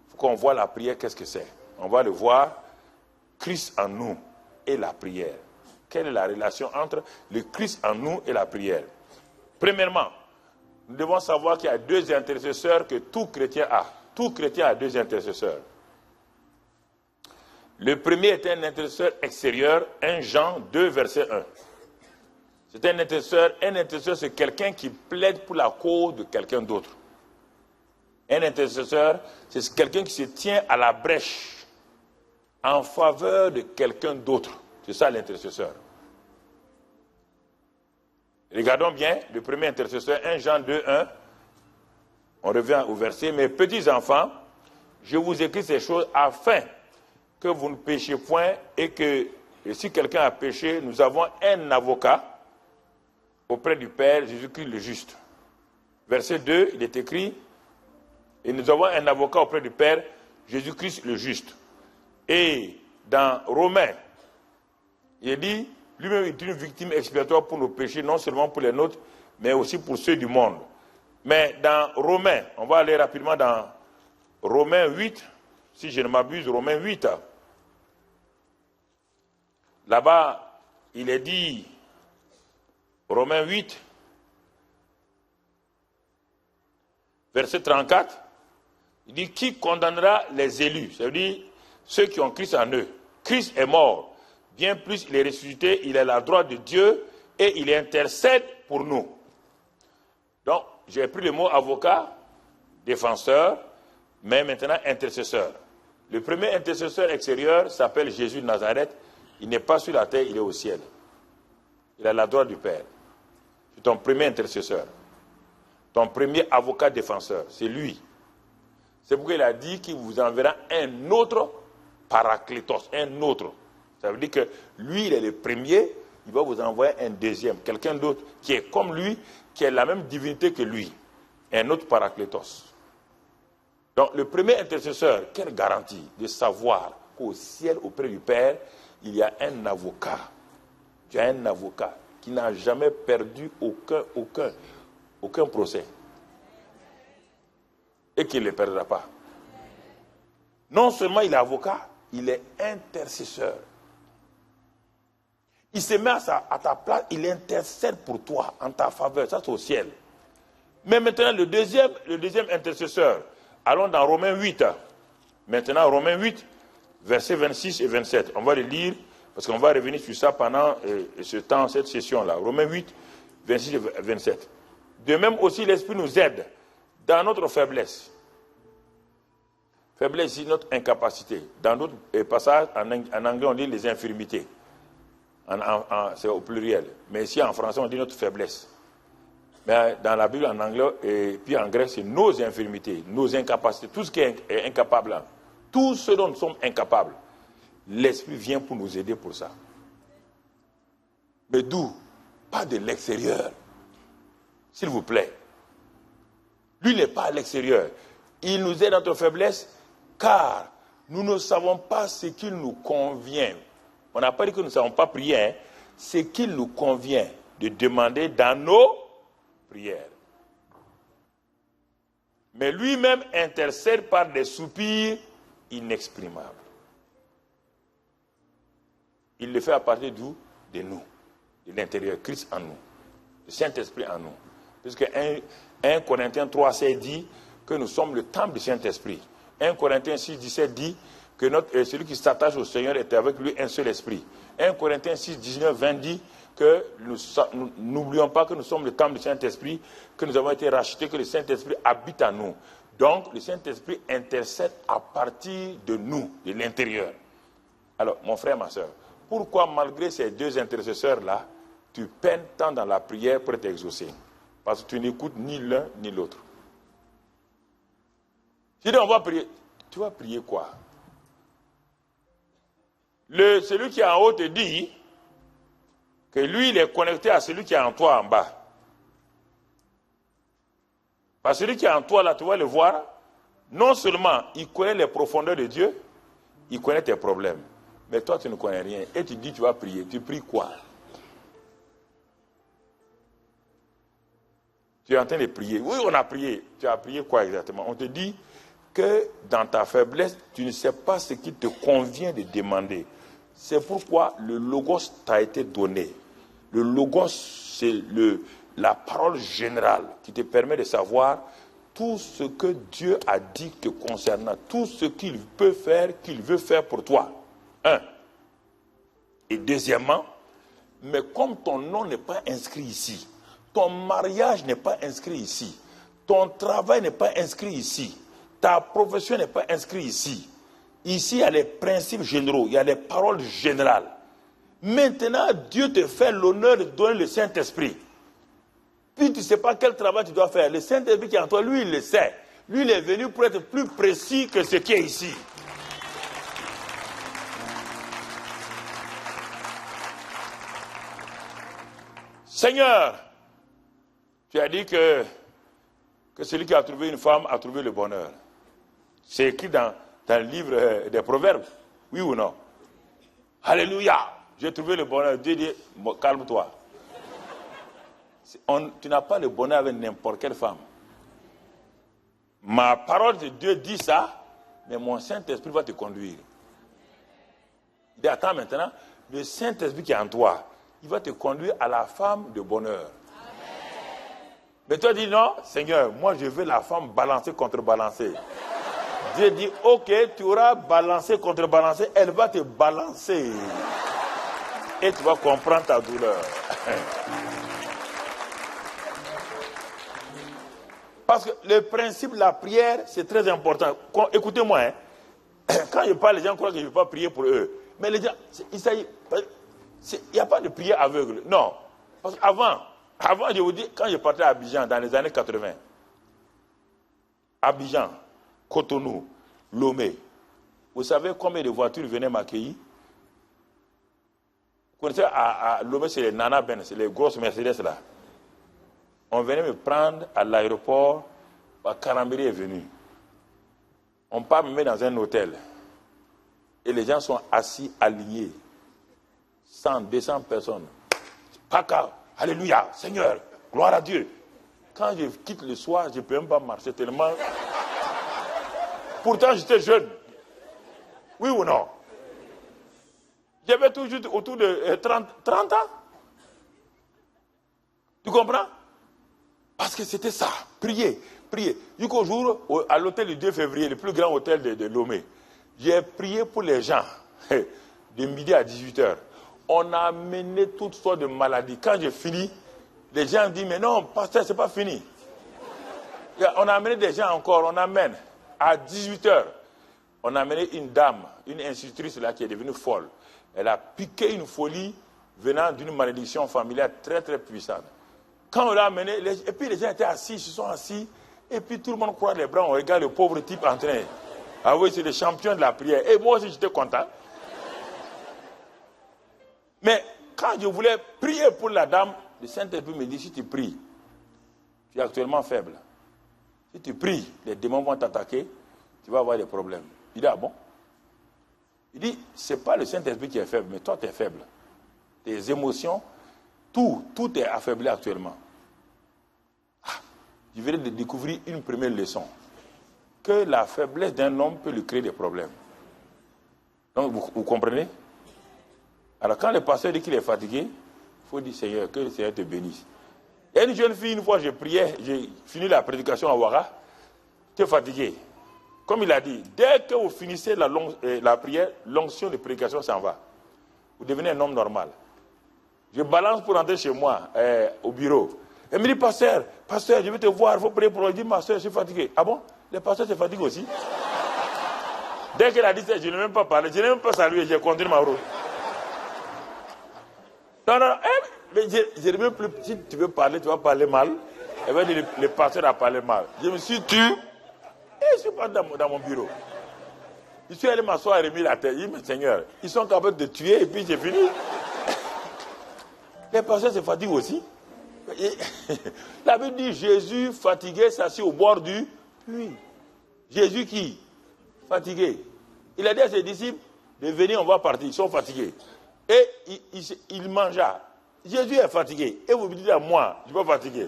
Il faut qu'on voit la prière, qu'est-ce que c'est? On va le voir, Christ en nous et la prière. Quelle est la relation entre le Christ en nous et la prière? Premièrement, nous devons savoir qu'il y a deux intercesseurs que tout chrétien a. Tout chrétien a deux intercesseurs. Le premier est un intercesseur extérieur, 1 Jean 2, verset 1. C'est un intercesseur c'est quelqu'un qui plaide pour la cause de quelqu'un d'autre. Un intercesseur, c'est quelqu'un qui se tient à la brèche en faveur de quelqu'un d'autre. C'est ça l'intercesseur. Regardons bien le premier intercesseur, 1 Jean 2, 1. On revient au verset. Mes petits enfants, je vous écris ces choses afin que vous ne péchiez point et que si quelqu'un a péché, nous avons un avocat auprès du Père, Jésus-Christ le juste. Verset 2, il est écrit, et nous avons un avocat auprès du Père, Jésus-Christ le juste. Et dans Romains, il est dit, lui-même est une victime expiatoire pour nos péchés, non seulement pour les nôtres, mais aussi pour ceux du monde. Mais dans Romains, on va aller rapidement dans Romains 8, si je ne m'abuse, Romains 8. Là-bas, il est dit, Romains 8, verset 34, il dit, qui condamnera les élus? Ça veut dire ceux qui ont Christ en eux. Christ est mort, bien plus il est ressuscité, il est à la droite de Dieu et il intercède pour nous. Donc, j'ai pris le mot avocat, défenseur, mais maintenant intercesseur. Le premier intercesseur extérieur s'appelle Jésus de Nazareth. Il n'est pas sur la terre, il est au ciel. Il est à la droite du Père. C'est ton premier intercesseur. Ton premier avocat défenseur, c'est lui. C'est pourquoi il a dit qu'il vous enverra un autre paraclétos, un autre. Ça veut dire que lui, il est le premier, il va vous envoyer un deuxième, quelqu'un d'autre qui est comme lui, qui a la même divinité que lui. Un autre paraclétos. Donc le premier intercesseur, quelle garantie de savoir qu'au ciel, auprès du Père, il y a un avocat. Tu as un avocat qui n'a jamais perdu aucun procès. Et qui ne le perdra pas. Non seulement il est avocat, il est intercesseur. Il se met à ta place, il intercède pour toi, en ta faveur. Ça, c'est au ciel. Mais maintenant, le deuxième intercesseur, allons dans Romains 8. Maintenant, Romains 8, versets 26 et 27. On va le lire, parce qu'on va revenir sur ça pendant ce temps, cette session-là. Romains 8, 26 et 27. De même aussi, l'Esprit nous aide dans notre faiblesse. Faiblesse, c'est notre incapacité. Dans d'autres passages, en anglais, on dit les infirmités. C'est au pluriel. Mais ici, en français, on dit notre faiblesse. Mais dans la Bible, en anglais, et puis en grec, c'est nos infirmités, nos incapacités. Tout ce qui est incapable, là, tout ce dont nous sommes incapables, l'Esprit vient pour nous aider pour ça. Mais d'où? Pas de l'extérieur. S'il vous plaît. Lui n'est pas à l'extérieur. Il nous aide dans notre faiblesse, car nous ne savons pas ce qu'il nous convient. On n'a pas dit que nous ne savons pas prier, hein. Ce qu'il nous convient de demander dans nos prières. Mais lui-même intercède par des soupirs inexprimables. Il le fait à partir d'où? De nous, de l'intérieur, Christ en nous, le Saint-Esprit en nous. Puisque 1 Corinthiens 3,16 dit que nous sommes le temple du Saint-Esprit. 1 Corinthiens 6,17 dit que celui qui s'attache au Seigneur est avec lui un seul esprit. 1 Corinthiens 6,19, 20 dit que nous n'oublions pas que nous sommes le temple du Saint-Esprit, que nous avons été rachetés, que le Saint-Esprit habite en nous. Donc, le Saint-Esprit intercède à partir de nous, de l'intérieur. Alors, mon frère, ma soeur, pourquoi malgré ces deux intercesseurs-là, tu peines tant dans la prière pour être exaucé? Parce que tu n'écoutes ni l'un ni l'autre. Si on va prier, tu vas prier quoi? Celui qui est en haut te dit que lui, il est connecté à celui qui est en toi en bas. Parce que celui qui est en toi, là, tu vas le voir, non seulement il connaît les profondeurs de Dieu, il connaît tes problèmes. Mais toi, tu ne connais rien. Et tu dis, tu vas prier. Tu pries quoi? Tu es en train de prier. Oui, on a prié. Tu as prié quoi exactement? On te dit que dans ta faiblesse, tu ne sais pas ce qui te convient de demander. C'est pourquoi le logos t'a été donné. Le logos, c'est la parole générale qui te permet de savoir tout ce que Dieu a dit te concernant, tout ce qu'il peut faire, qu'il veut faire pour toi. Un. Et deuxièmement, mais comme ton nom n'est pas inscrit ici, ton mariage n'est pas inscrit ici, ton travail n'est pas inscrit ici, ta profession n'est pas inscrite ici. Ici, il y a les principes généraux, il y a les paroles générales. Maintenant, Dieu te fait l'honneur de donner le Saint-Esprit. Puis tu ne sais pas quel travail tu dois faire. Le Saint-Esprit qui est en toi, lui, il le sait. Lui, il est venu pour être plus précis que ce qui est ici. Seigneur, tu as dit que celui qui a trouvé une femme a trouvé le bonheur. C'est écrit dans le livre des Proverbes. Oui ou non? Alléluia. J'ai trouvé le bonheur. Dieu dit, calme-toi. Tu n'as pas le bonheur avec n'importe quelle femme. Ma parole de Dieu dit ça, mais mon Saint-Esprit va te conduire. Il dit, attends maintenant, le Saint-Esprit qui est en toi, il va te conduire à la femme de bonheur. Amen. Mais toi dis non, Seigneur, moi je veux la femme balancée, contrebalancée. Dieu dit, ok, tu auras balancé, contrebalancé, elle va te balancer. Et tu vas comprendre ta douleur. Parce que le principe de la prière, c'est très important. Écoutez-moi, hein. Quand je parle, les gens croient que je ne vais pas prier pour eux. Mais les gens, il n'y a pas de prière aveugle. Non. Parce qu'avant, je vous dis, quand je partais à Abidjan dans les années 80, Abidjan, Cotonou, Lomé, vous savez combien de voitures venaient m'accueillir? Vous connaissez, à Lomé, c'est les Nana Ben, c'est les grosses Mercedes là. On venait me prendre à l'aéroport, Karambiri est venu. On part me mettre dans un hôtel. Et les gens sont assis, alignés. 100, 200 personnes. Paka, alléluia, Seigneur, gloire à Dieu. Quand je quitte le soir, je ne peux même pas marcher tellement. Pourtant, j'étais jeune. Oui ou non? J'avais toujours autour de 30 ans. Tu comprends? Parce que c'était ça, prier. Jusqu'au jour, à l'hôtel du 2 février, le plus grand hôtel de Lomé, j'ai prié pour les gens, de midi à 18h. On a amené toutes sortes de maladies. Quand j'ai fini, les gens disent, mais non, pasteur, c'est pas fini. On a amené des gens encore, on amène. À 18h, on a amené une dame, une institutrice là qui est devenue folle. Elle a piqué une folie venant d'une malédiction familiale très très puissante. Quand on l'a amené, et puis les gens étaient assis, ils se sont assis, et puis tout le monde croise les bras, on regarde le pauvre type en train. Ah oui, c'est le champion de la prière. Et moi aussi, j'étais content. Mais quand je voulais prier pour la dame, le Saint-Esprit me dit, si tu pries, tu es actuellement faible. Si tu pries, les démons vont t'attaquer, tu vas avoir des problèmes. Il dit, ah bon? Il dit, ce n'est pas le Saint-Esprit qui est faible, mais toi, tu es faible. Tes émotions, tout est affaibli actuellement. Je viens de découvrir une première leçon. Que la faiblesse d'un homme peut lui créer des problèmes. Donc, vous comprenez? Alors, quand le pasteur dit qu'il est fatigué, il faut dire, Seigneur, que le Seigneur te bénisse. Il y a une jeune fille, une fois, je priais, j'ai fini la prédication à Ouara, tu es fatigué. Comme il a dit, dès que vous finissez la prière, l'onction de prédication s'en va. Vous devenez un homme normal. Je balance pour rentrer chez moi, au bureau. Elle me dit, pasteur, je vais te voir, il faut prier pour lui. Je dis, pasteur, je suis fatigué. Ah bon? Les pasteurs se fatiguent aussi. Dès qu'elle a dit ça, je n'ai même pas parlé, je n'ai même pas salué, j'ai continué ma route. Non, mais je ne veux plus, si tu veux parler, tu vas parler mal. Elle va dire, le pasteur a parlé mal. Je me suis tué, et je suis pas dans mon bureau. Je suis allé m'asseoir et remis la tête. Je dis, mais Seigneur, ils sont capables de tuer, et puis j'ai fini. Les pasteurs se fatiguent aussi. La Bible dit, Jésus fatigué s'assit au bord du puits. Jésus qui? Fatigué. Il a dit à ses disciples, de venir, on va partir, ils sont fatigués. Et il mangea. Jésus est fatigué. Et vous me dites à moi, je ne suis pas fatigué.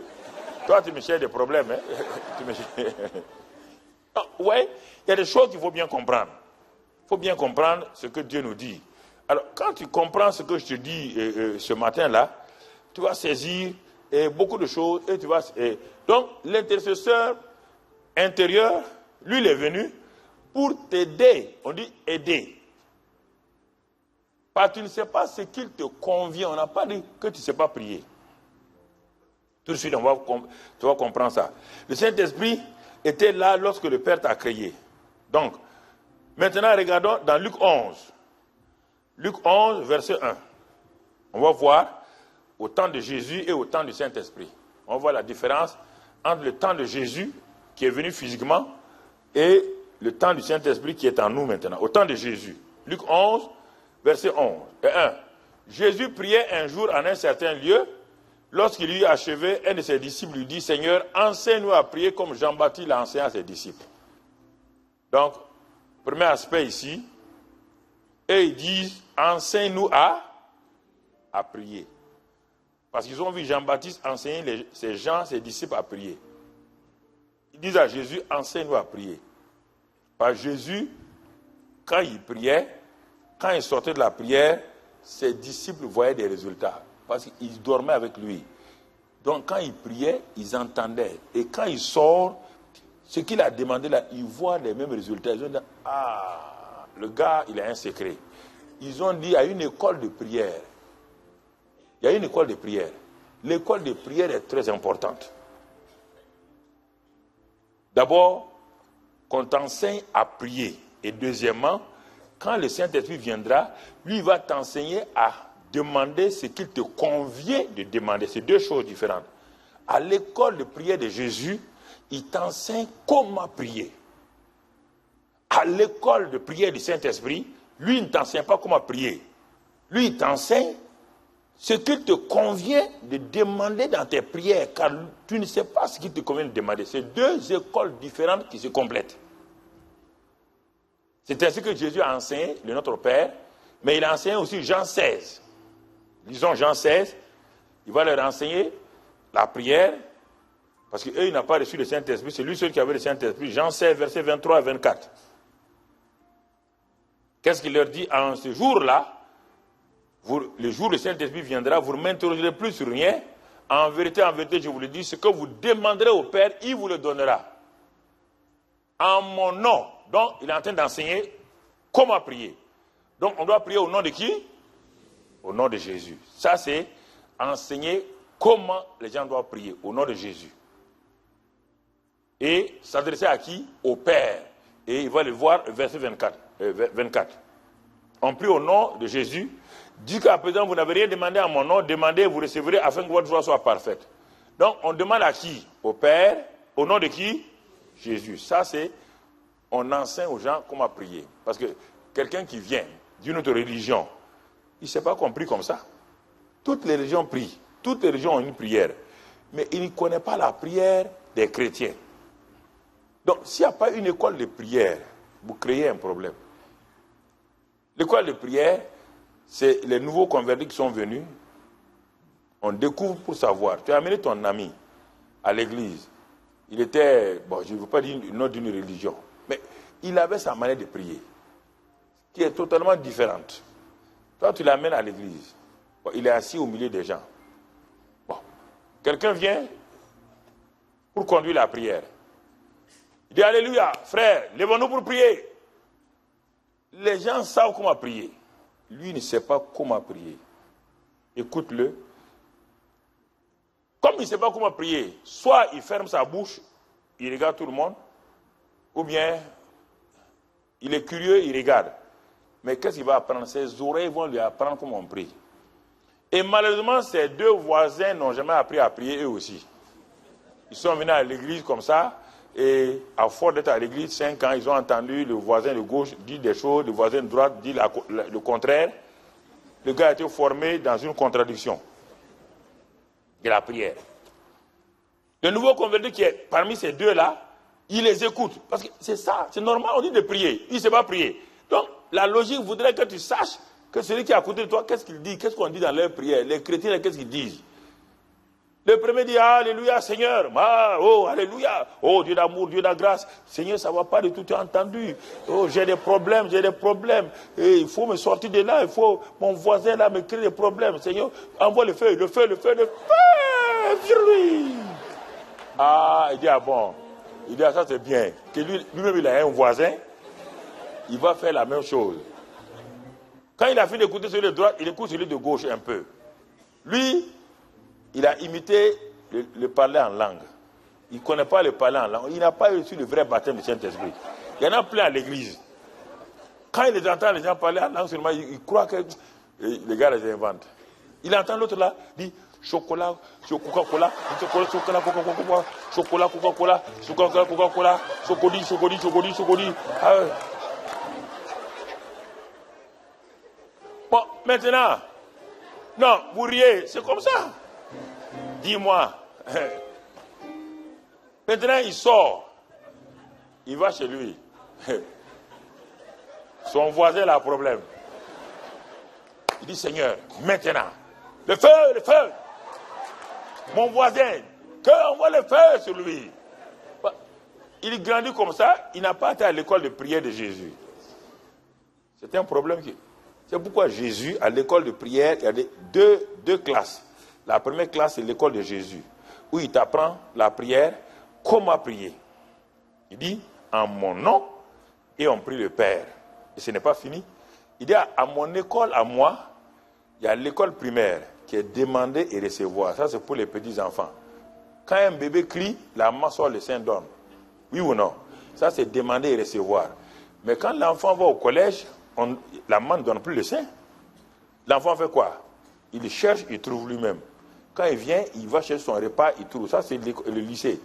Toi, tu me cherches des problèmes. Hein? Oui, il y a des choses qu'il faut bien comprendre. Il faut bien comprendre ce que Dieu nous dit. Alors, quand tu comprends ce que je te dis ce matin-là, tu vas saisir et beaucoup de choses. Et tu vas, donc, l'intercesseur intérieur, lui, il est venu pour t'aider. On dit aider. Parce que tu ne sais pas ce qu'il te convient. On n'a pas dit que tu ne sais pas prier. Tout de suite, tu vas comprendre ça. Le Saint-Esprit était là lorsque le Père t'a créé. Donc, maintenant, regardons dans Luc 11. Luc 11, verset 1. On va voir au temps de Jésus et au temps du Saint-Esprit. On voit la différence entre le temps de Jésus, qui est venu physiquement, et le temps du Saint-Esprit qui est en nous maintenant. Au temps de Jésus. Luc 11, verset 11 et 1. Jésus priait un jour en un certain lieu. Lorsqu'il eut achevé, un de ses disciples lui dit, « Seigneur, enseigne-nous à prier comme Jean-Baptiste l'a enseigné à ses disciples. » Donc, premier aspect ici, et ils disent, « Enseigne-nous à prier. » Parce qu'ils ont vu Jean-Baptiste enseigner ses gens, ses disciples à prier. Ils disent à Jésus, « Enseigne-nous à prier. » Parce que Jésus, quand il priait, quand il sortait de la prière, ses disciples voyaient des résultats. Parce qu'ils dormaient avec lui. Donc quand il priait, ils entendaient. Et quand il sort, ce qu'il a demandé là, ils voient les mêmes résultats. Ils ont dit, ah, le gars, il a un secret. Ils ont dit, il y a une école de prière. Il y a une école de prière. L'école de prière est très importante. D'abord, qu'on t'enseigne à prier. Et deuxièmement, quand le Saint-Esprit viendra, lui, il va t'enseigner à demander ce qu'il te convient de demander. C'est deux choses différentes. À l'école de prière de Jésus, il t'enseigne comment prier. À l'école de prière du Saint-Esprit, lui, il ne t'enseigne pas comment prier. Lui, il t'enseigne ce qu'il te convient de demander dans tes prières, car tu ne sais pas ce qu'il te convient de demander. C'est deux écoles différentes qui se complètent. C'est ainsi que Jésus a enseigné le Notre Père, mais il a enseigné aussi Jean 16. Lisons Jean 16, il va leur enseigner la prière, parce qu'eux, ils n'ont pas reçu le Saint-Esprit, c'est lui seul qui avait le Saint-Esprit. Jean 16, versets 23 à 24. Qu'est-ce qu'il leur dit? En ce jour-là, le jour où le Saint-Esprit viendra, vous ne m'interrogerez plus sur rien. En vérité, je vous le dis, ce que vous demanderez au Père, il vous le donnera. En mon nom. Donc, il est en train d'enseigner comment prier. Donc, on doit prier au nom de qui? Au nom de Jésus. Ça, c'est enseigner comment les gens doivent prier, au nom de Jésus. Et s'adresser à qui? Au Père. Et il va le voir, verset 24. On prie au nom de Jésus. Dit qu'à présent, vous n'avez rien demandé à mon nom, demandez, vous recevrez afin que votre joie soit parfaite. Donc, on demande à qui? Au Père. Au nom de qui? Jésus. Ça, c'est, on enseigne aux gens comment prier. Parce que quelqu'un qui vient d'une autre religion, il ne s'est pas compris comme ça. Toutes les religions prient. Toutes les religions ont une prière. Mais il ne connaît pas la prière des chrétiens. Donc, s'il n'y a pas une école de prière, vous créez un problème. L'école de prière, c'est les nouveaux convertis qui sont venus. On découvre pour savoir. Tu as amené ton ami à l'église. Il était, bon, je ne veux pas dire le nom d'une religion, mais il avait sa manière de prier, qui est totalement différente. Toi, tu l'amènes à l'église. Bon, il est assis au milieu des gens. Bon, quelqu'un vient pour conduire la prière. Il dit, alléluia, frère, lèvons-nous pour prier. Les gens savent comment prier. Lui, il ne sait pas comment prier. Écoute-le. Comme il ne sait pas comment prier, soit il ferme sa bouche, il regarde tout le monde, ou bien il est curieux, il regarde. Mais qu'est-ce qu'il va apprendre? Ses oreilles vont lui apprendre comment on prie. Et malheureusement, ses deux voisins n'ont jamais appris à prier eux aussi. Ils sont venus à l'église comme ça, et à force d'être à l'église 5 ans, ils ont entendu le voisin de gauche dire des choses, le voisin de droite dire le contraire. Le gars a été formé dans une contradiction de la prière. Le nouveau converti qui est parmi ces deux-là, il les écoute. Parce que c'est ça, c'est normal, on dit de prier. Il ne sait pas prier. Donc, la logique voudrait que tu saches que celui qui est à côté de toi, qu'est-ce qu'il dit, qu'est-ce qu'on dit dans leur prière. Les chrétiens, qu'est-ce qu'ils disent? Le premier dit, alléluia Seigneur, oh, alléluia, oh, Dieu d'amour, Dieu de grâce. Seigneur, ça ne va pas du tout, tu as entendu. Oh, j'ai des problèmes. Et il faut me sortir de là, mon voisin là me crée des problèmes. Seigneur, envoie le feu. sur lui. Ah, il dit, ah bon. Il dit, ah, ça c'est bien. Que lui-même, il a un voisin, il va faire la même chose. Quand il a fini d'écouter celui de droite, il écoute celui de gauche un peu. Lui, il a imité le parler en langue. Il ne connaît pas le parler en langue. Il n'a pas reçu le vrai baptême du Saint-Esprit. Il y en a plein à l'église. Quand il les entend les gens parler en langue seulement, il croit que les gars les inventent. Il entend l'autre là, dit chocolat, Coca-Cola, chocolat, Coca-Cola, chocolat, Coca-Cola, chocolat, Coca-Cola, chocoli. Ah ouais. Bon, maintenant, non, vous riez, c'est comme ça. Dis-moi. Maintenant, il sort. Il va chez lui. Son voisin a un problème. Il dit, Seigneur, maintenant, le feu. Mon voisin, qu'on voit le feu sur lui. Il grandit comme ça, il n'a pas été à l'école de prière de Jésus. C'est un problème. C'est pourquoi Jésus, à l'école de prière, il y a deux classes. La première classe, c'est l'école de Jésus, où il t'apprend la prière, comment prier. Il dit, en mon nom, et on prie le Père. Et ce n'est pas fini. Il dit, à mon école, à moi, il y a l'école primaire qui est demander et recevoir. Ça, c'est pour les petits-enfants. Quand un bébé crie, la main sort, le sein donne. Oui ou non? Ça, c'est demander et recevoir. Mais quand l'enfant va au collège, la main ne donne plus le sein. L'enfant fait quoi? Il cherche, il trouve lui-même. Quand il vient, il va chercher son repas, il trouve. Ça, c'est le lycée.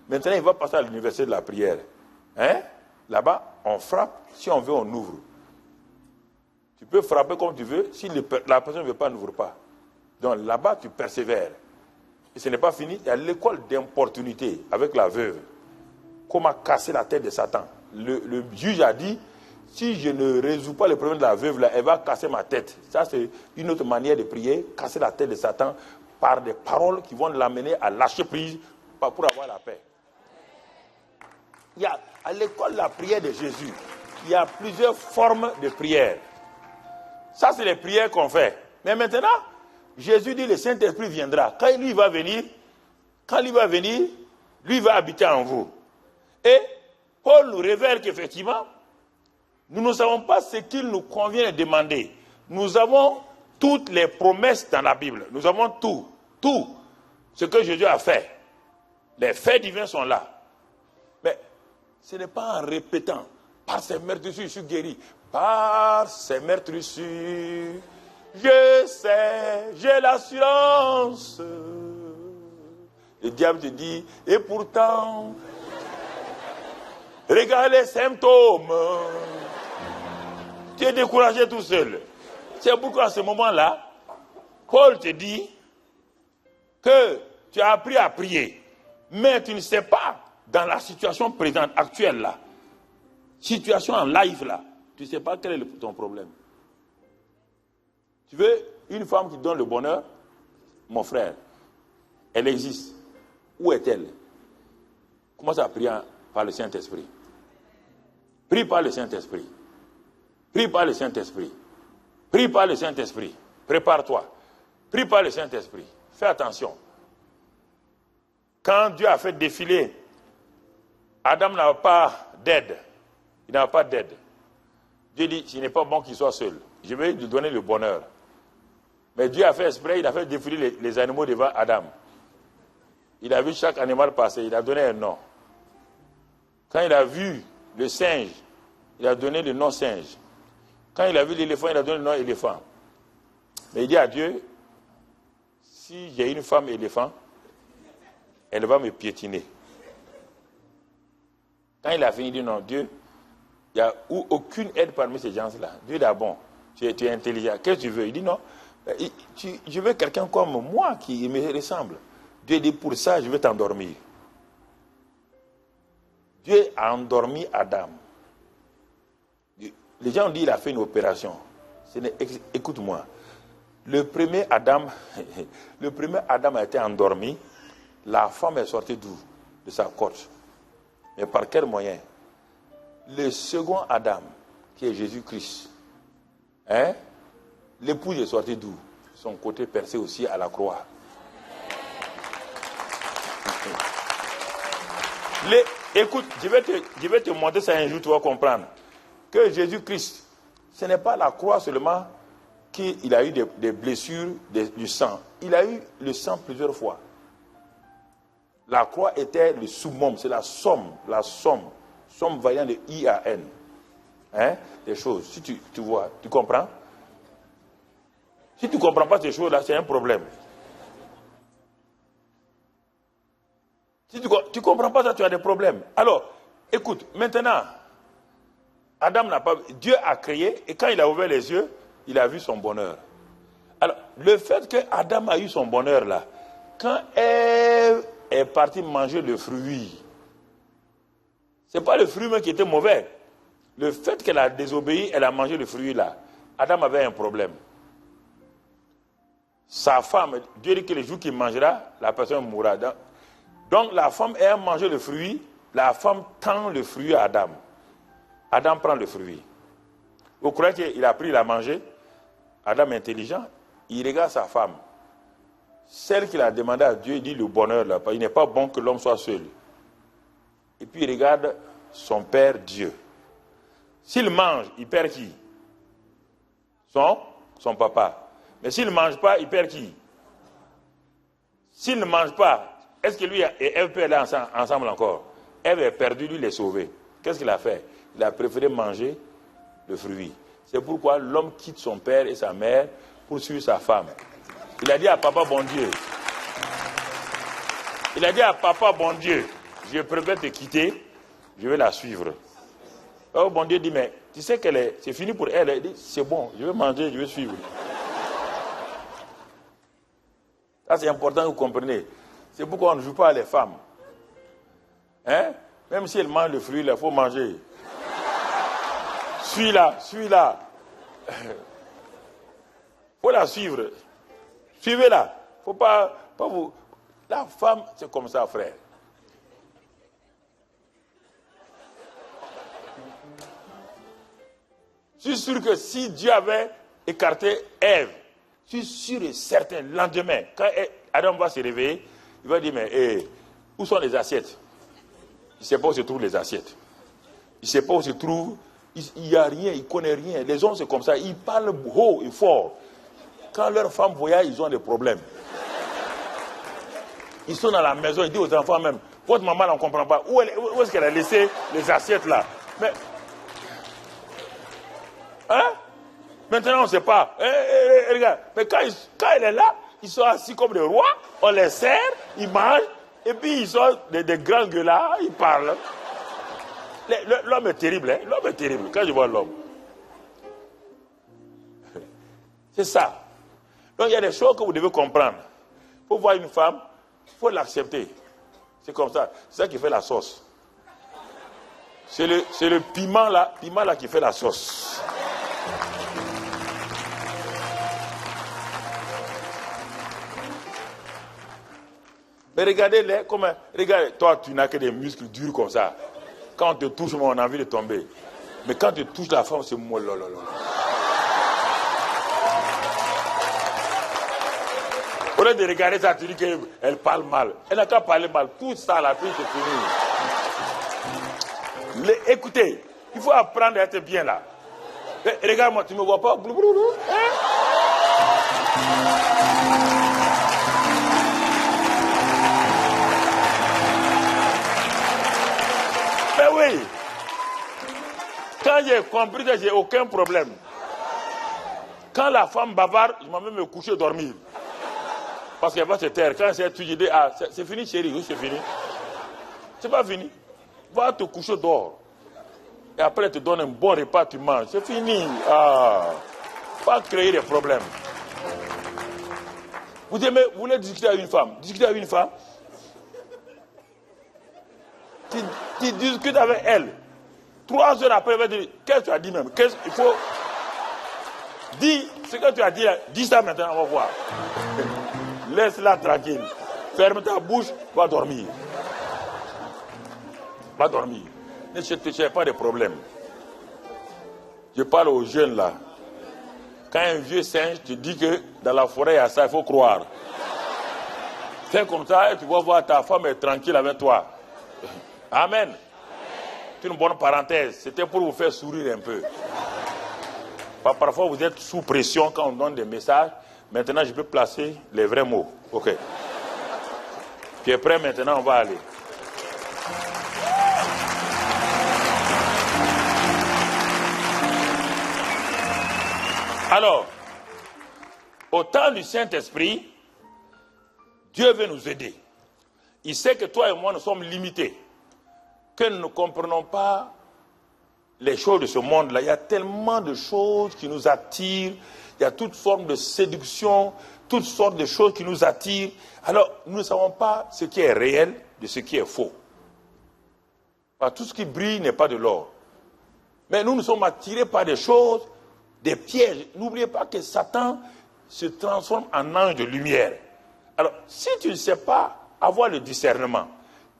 Maintenant, il va passer à l'université de la prière. Hein? Là-bas, on frappe. Si on veut, on ouvre. Tu peux frapper comme tu veux. Si la personne ne veut pas, n'ouvre pas. Donc là-bas, tu persévères. Et ce n'est pas fini. Il y a l'école d'importunité avec la veuve. Comment casser la tête de Satan. Le juge a dit, si je ne résous pas le problème de la veuve, là, elle va casser ma tête. Ça, c'est une autre manière de prier. Casser la tête de Satan par des paroles qui vont l'amener à lâcher prise pour avoir la paix. Il y a, à l'école de la prière de Jésus, il y a plusieurs formes de prière. Ça, c'est les prières qu'on fait. Mais maintenant, Jésus dit, le Saint-Esprit viendra. Quand lui va venir, lui va habiter en vous. Et Paul nous révèle qu'effectivement, nous ne savons pas ce qu'il nous convient de demander. Nous avons toutes les promesses dans la Bible. Nous avons tout ce que Jésus a fait. Les faits divins sont là. Mais ce n'est pas en répétant, par ses meurtrissures, je suis guéri. Par ses meurtrissures, je sais, j'ai l'assurance. Le diable te dit, et pourtant, regarde les symptômes. Tu es découragé tout seul. C'est pourquoi à ce moment-là, Paul te dit que tu as appris à prier, mais tu ne sais pas, dans la situation présente, actuelle là, situation en live là, tu ne sais pas quel est ton problème. Tu veux une femme qui donne le bonheur? Mon frère, elle existe. Où est-elle? Commence à prier par le Saint-Esprit. Prie par le Saint-Esprit. Prie par le Saint-Esprit. Prie par le Saint-Esprit. Prépare-toi. Prie par le Saint-Esprit. Fais attention. Quand Dieu a fait défiler, Adam n'avait pas d'aide. Il n'avait pas d'aide. Dieu dit, il n'est pas bon qu'il soit seul. Je vais lui donner le bonheur. Mais Dieu a fait exprès, il a fait défiler les animaux devant Adam. Il a vu chaque animal passer, il a donné un nom. Quand il a vu le singe, il a donné le nom singe. Quand il a vu l'éléphant, il a donné le nom éléphant. Mais il dit à Dieu, si j'ai une femme éléphant, elle va me piétiner. Quand il a fini, il dit non, Dieu, il n'y a aucune aide parmi ces gens-là. Dieu est bon, tu es intelligent. Qu'est-ce que tu veux? Il dit non, je veux quelqu'un comme moi qui me ressemble. Dieu dit pour ça, je vais t'endormir. Dieu a endormi Adam. Les gens ont dit qu'il a fait une opération. Écoute-moi. Le premier Adam a été endormi. La femme est sortie d'où? De sa côte. Mais par quel moyen? Le second Adam, qui est Jésus-Christ, l'épouse est sortie d'où? Son côté percé aussi à la croix. Écoute, je vais te montrer ça un jour, tu vas comprendre. Que Jésus-Christ, ce n'est pas la croix seulement qu'il a eu des blessures du sang. Il a eu le sang plusieurs fois. La croix était le summum, c'est la somme variant de I-A-N. Hein, des choses. Si tu vois, tu comprends? Si tu ne comprends pas ces choses-là, c'est un problème. Si tu ne comprends pas ça, tu as des problèmes. Alors, écoute, maintenant, Dieu a créé, et quand il a ouvert les yeux, il a vu son bonheur. Alors, le fait que Adam a eu son bonheur là, quand Ève est partie manger le fruit, ce n'est pas le fruit même qui était mauvais. Le fait qu'elle a désobéi, elle a mangé le fruit là. Adam avait un problème. Sa femme, Dieu dit que le jour qu'il mangera, la personne mourra. Donc la femme ayant mangé le fruit, la femme tend le fruit à Adam. Adam prend le fruit. Vous croyez qu'il a pris, il a mangé? Adam intelligent, il regarde sa femme. Celle qu'il a demandé à Dieu, il dit le bonheur là, il n'est pas bon que l'homme soit seul. Et puis il regarde son père Dieu. S'il mange, il perd qui? Son papa. Mais s'il ne mange pas, il perd qui? S'il ne mange pas, est-ce que lui et Ève peuvent aller ensemble encore? Ève est perdue, lui il est sauvé. Qu'est-ce qu'il a fait? Il a préféré manger le fruit. C'est pourquoi l'homme quitte son père et sa mère pour suivre sa femme. Il a dit à papa bon Dieu. Il a dit à papa bon Dieu, je préfère te quitter, je vais la suivre. Oh bon Dieu dit, mais tu sais c'est fini pour elle. Elle dit, c'est bon, je vais manger, je vais suivre. Ça c'est important que vous compreniez. C'est pourquoi on ne joue pas les femmes. Hein? Même si elles mangent le fruit, il faut manger. Suis-la. Il faut la suivre. Suivez-la. Faut pas vous. La femme, c'est comme ça, frère. Je suis sûr que si Dieu avait écarté Ève, je suis sûr et certain, le lendemain, quand Adam va se réveiller, il va dire, mais où sont les assiettes? Il ne sait pas où se trouvent les assiettes. Il ne sait pas où se trouvent. Il n'y a rien, il ne connaît rien. Les hommes, c'est comme ça. Ils parlent haut et fort. Quand leurs femmes voyagent, ils ont des problèmes. Ils sont dans la maison, ils disent aux enfants même, votre maman ne comprend pas. Où est-ce qu'elle a laissé les assiettes là? Mais, hein? Maintenant, on ne sait pas. Regarde, mais quand elle est là, ils sont assis comme des rois, on les sert, ils mangent, et puis ils sont des grands gueulards, ils parlent. L'homme est terrible, hein? L'homme est terrible, quand je vois l'homme. C'est ça. Donc il y a des choses que vous devez comprendre. Pour voir une femme, il faut l'accepter. C'est comme ça. C'est ça qui fait la sauce. C'est le piment là qui fait la sauce. Mais regardez-les, regarde, toi tu n'as que des muscles durs comme ça. Quand on te touche, on a envie de tomber. Mais quand tu touches la femme, c'est mollo. Au lieu de regarder ça, tu dis qu'elle parle mal. Elle n'a qu'à parler mal. Tout ça, la fille, c'est fini. Écoutez, il faut apprendre à être bien là. Regarde-moi, tu ne me vois pas? Hein? Mais oui. Quand j'ai compris que j'ai aucun problème, quand la femme bavarde, je m'en vais me coucher dormir. Parce qu'elle va se taire. Quand tu dis, c'est fini chérie, oui c'est fini. C'est pas fini. Va te coucher dehors. Et après elle te donne un bon repas, tu manges. C'est fini. Pas créer des problèmes. Vous voulez discuter avec une femme? Discuter avec une femme. Tu discutes avec elle. 3 heures après, elle va dire, qu'est-ce que tu as dit même? Il faut... Dis ce que tu as dit là. Dis ça maintenant, on va voir. Laisse-la tranquille. Ferme ta bouche, va dormir. Va dormir. Ne cherche pas de problème. Je parle aux jeunes là. Quand un vieux singe te dit que dans la forêt il y a ça, il faut croire. Fais comme ça et tu vas voir ta femme est tranquille avec toi. Amen. C'est une bonne parenthèse. C'était pour vous faire sourire un peu. Parfois, vous êtes sous pression quand on donne des messages. Maintenant, je peux placer les vrais mots. OK. Tu es prêt maintenant, on va aller. Alors, au temps du Saint-Esprit, Dieu veut nous aider. Il sait que toi et moi, nous sommes limités. Que nous ne comprenons pas les choses de ce monde-là. Il y a tellement de choses qui nous attirent. Il y a toutes formes de séduction, toutes sortes de choses qui nous attirent. Alors, nous ne savons pas ce qui est réel de ce qui est faux. Parce que tout ce qui brille n'est pas de l'or. Mais nous sommes attirés par des choses, des pièges. N'oubliez pas que Satan se transforme en ange de lumière. Alors, si tu ne sais pas avoir le discernement,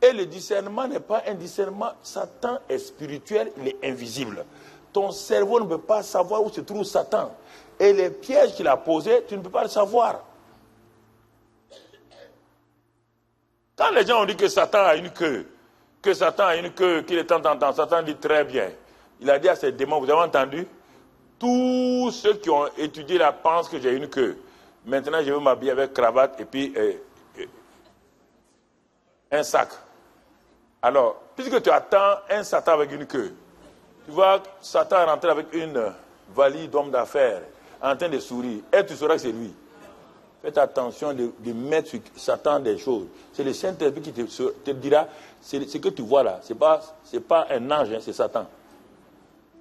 et le discernement n'est pas un discernement, Satan est spirituel, il est invisible. Ton cerveau ne peut pas savoir où se trouve Satan. Et les pièges qu'il a posés, tu ne peux pas le savoir. Quand les gens ont dit que Satan a une queue, qu'il est temps, Satan dit très bien. Il a dit à ses démons, vous avez entendu? Tous ceux qui ont étudié la pensent que j'ai une queue. Maintenant, je vais m'habiller avec cravate et puis un sac. Alors, puisque tu attends un Satan avec une queue, tu vois Satan rentrer avec une valise d'homme d'affaires en train de sourire, et tu sauras que c'est lui. Faites attention de mettre sur Satan des choses. C'est le Saint-Esprit qui te dira, ce que tu vois là, c'est pas un ange, hein, c'est Satan.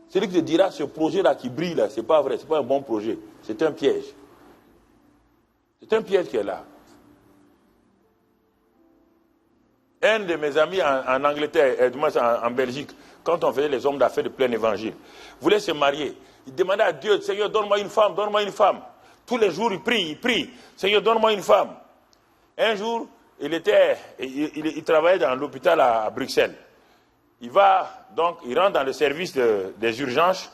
C'est lui qui te dira, ce projet-là qui brille là, c'est pas vrai, c'est pas un bon projet, c'est un piège. C'est un piège qui est là. Un de mes amis en Angleterre, du moins en Belgique, quand on faisait les hommes d'affaires de plein évangile, voulait se marier. Il demandait à Dieu, Seigneur, donne-moi une femme, donne-moi une femme. Tous les jours, il prie, Seigneur, donne-moi une femme. Un jour, il travaillait dans l'hôpital à Bruxelles. Il rentre dans le service des urgences,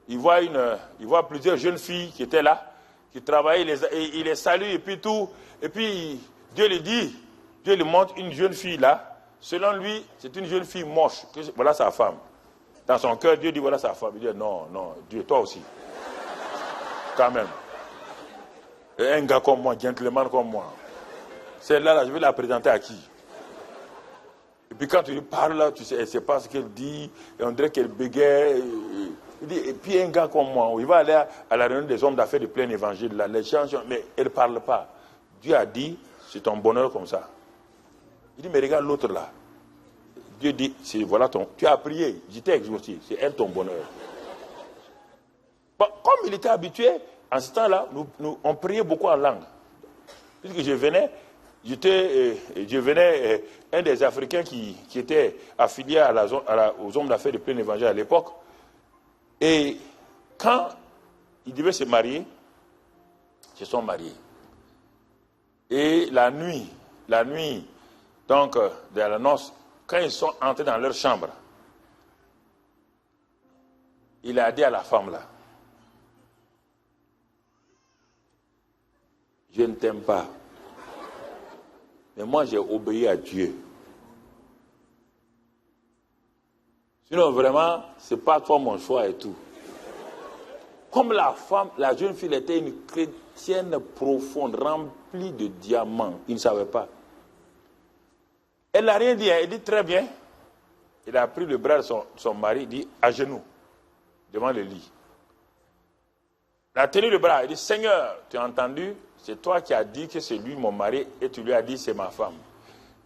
il voit plusieurs jeunes filles qui étaient là, qui travaillaient, il les salue et puis tout. Et puis, Dieu lui montre une jeune fille là. Selon lui, c'est une jeune fille moche. Voilà sa femme. Dans son cœur, Dieu dit voilà sa femme. Il dit non, Dieu, toi aussi. Quand même. Et un gars comme moi, gentleman comme moi. Celle-là, je vais la présenter à qui? Et puis quand tu lui parles, là, tu sais, elle ne sait pas ce qu'elle dit. Et on dirait qu'elle bégaye. Et puis un gars comme moi, il va aller à la réunion des hommes d'affaires de plein évangile. Là, les gens, mais elle ne parle pas. Dieu a dit, c'est ton bonheur comme ça. Il dit, mais regarde l'autre là. Dieu dit, voilà tu as prié, j'étais exaucé, c'est elle ton bonheur. Bon, comme il était habitué, en ce temps-là, on priait beaucoup en langue. Puisque je venais, un des Africains qui était affilié aux hommes d'affaires de plein évangile à l'époque. Et quand ils devaient se marier, ils se sont mariés. Et la nuit, donc, de la noce, quand ils sont entrés dans leur chambre, il a dit à la femme là, je ne t'aime pas, mais moi j'ai obéi à Dieu. Sinon vraiment, c'est pas toi mon choix et tout. Comme la jeune fille était une chrétienne profonde, remplie de diamants, il ne savait pas. Elle n'a rien dit, elle dit très bien. Il a pris le bras de son mari, il dit à genoux, devant le lit. Il a tenu le bras, il dit, Seigneur, tu as entendu, c'est toi qui as dit que c'est lui mon mari, et tu lui as dit c'est ma femme.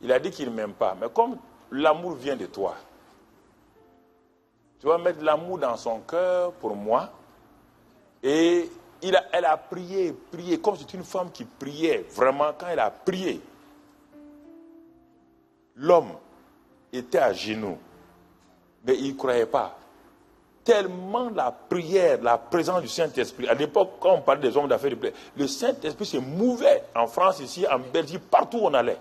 Il a dit qu'il ne m'aime pas, mais comme l'amour vient de toi, tu vas mettre l'amour dans son cœur pour moi. Et elle a prié, comme c'est une femme qui priait, vraiment, quand elle a prié, l'homme était à genoux, mais il ne croyait pas. Tellement la prière, la présence du Saint-Esprit, à l'époque, quand on parlait des hommes d'affaires de prière, le Saint-Esprit se mouvait en France, ici, en Belgique, partout où on allait.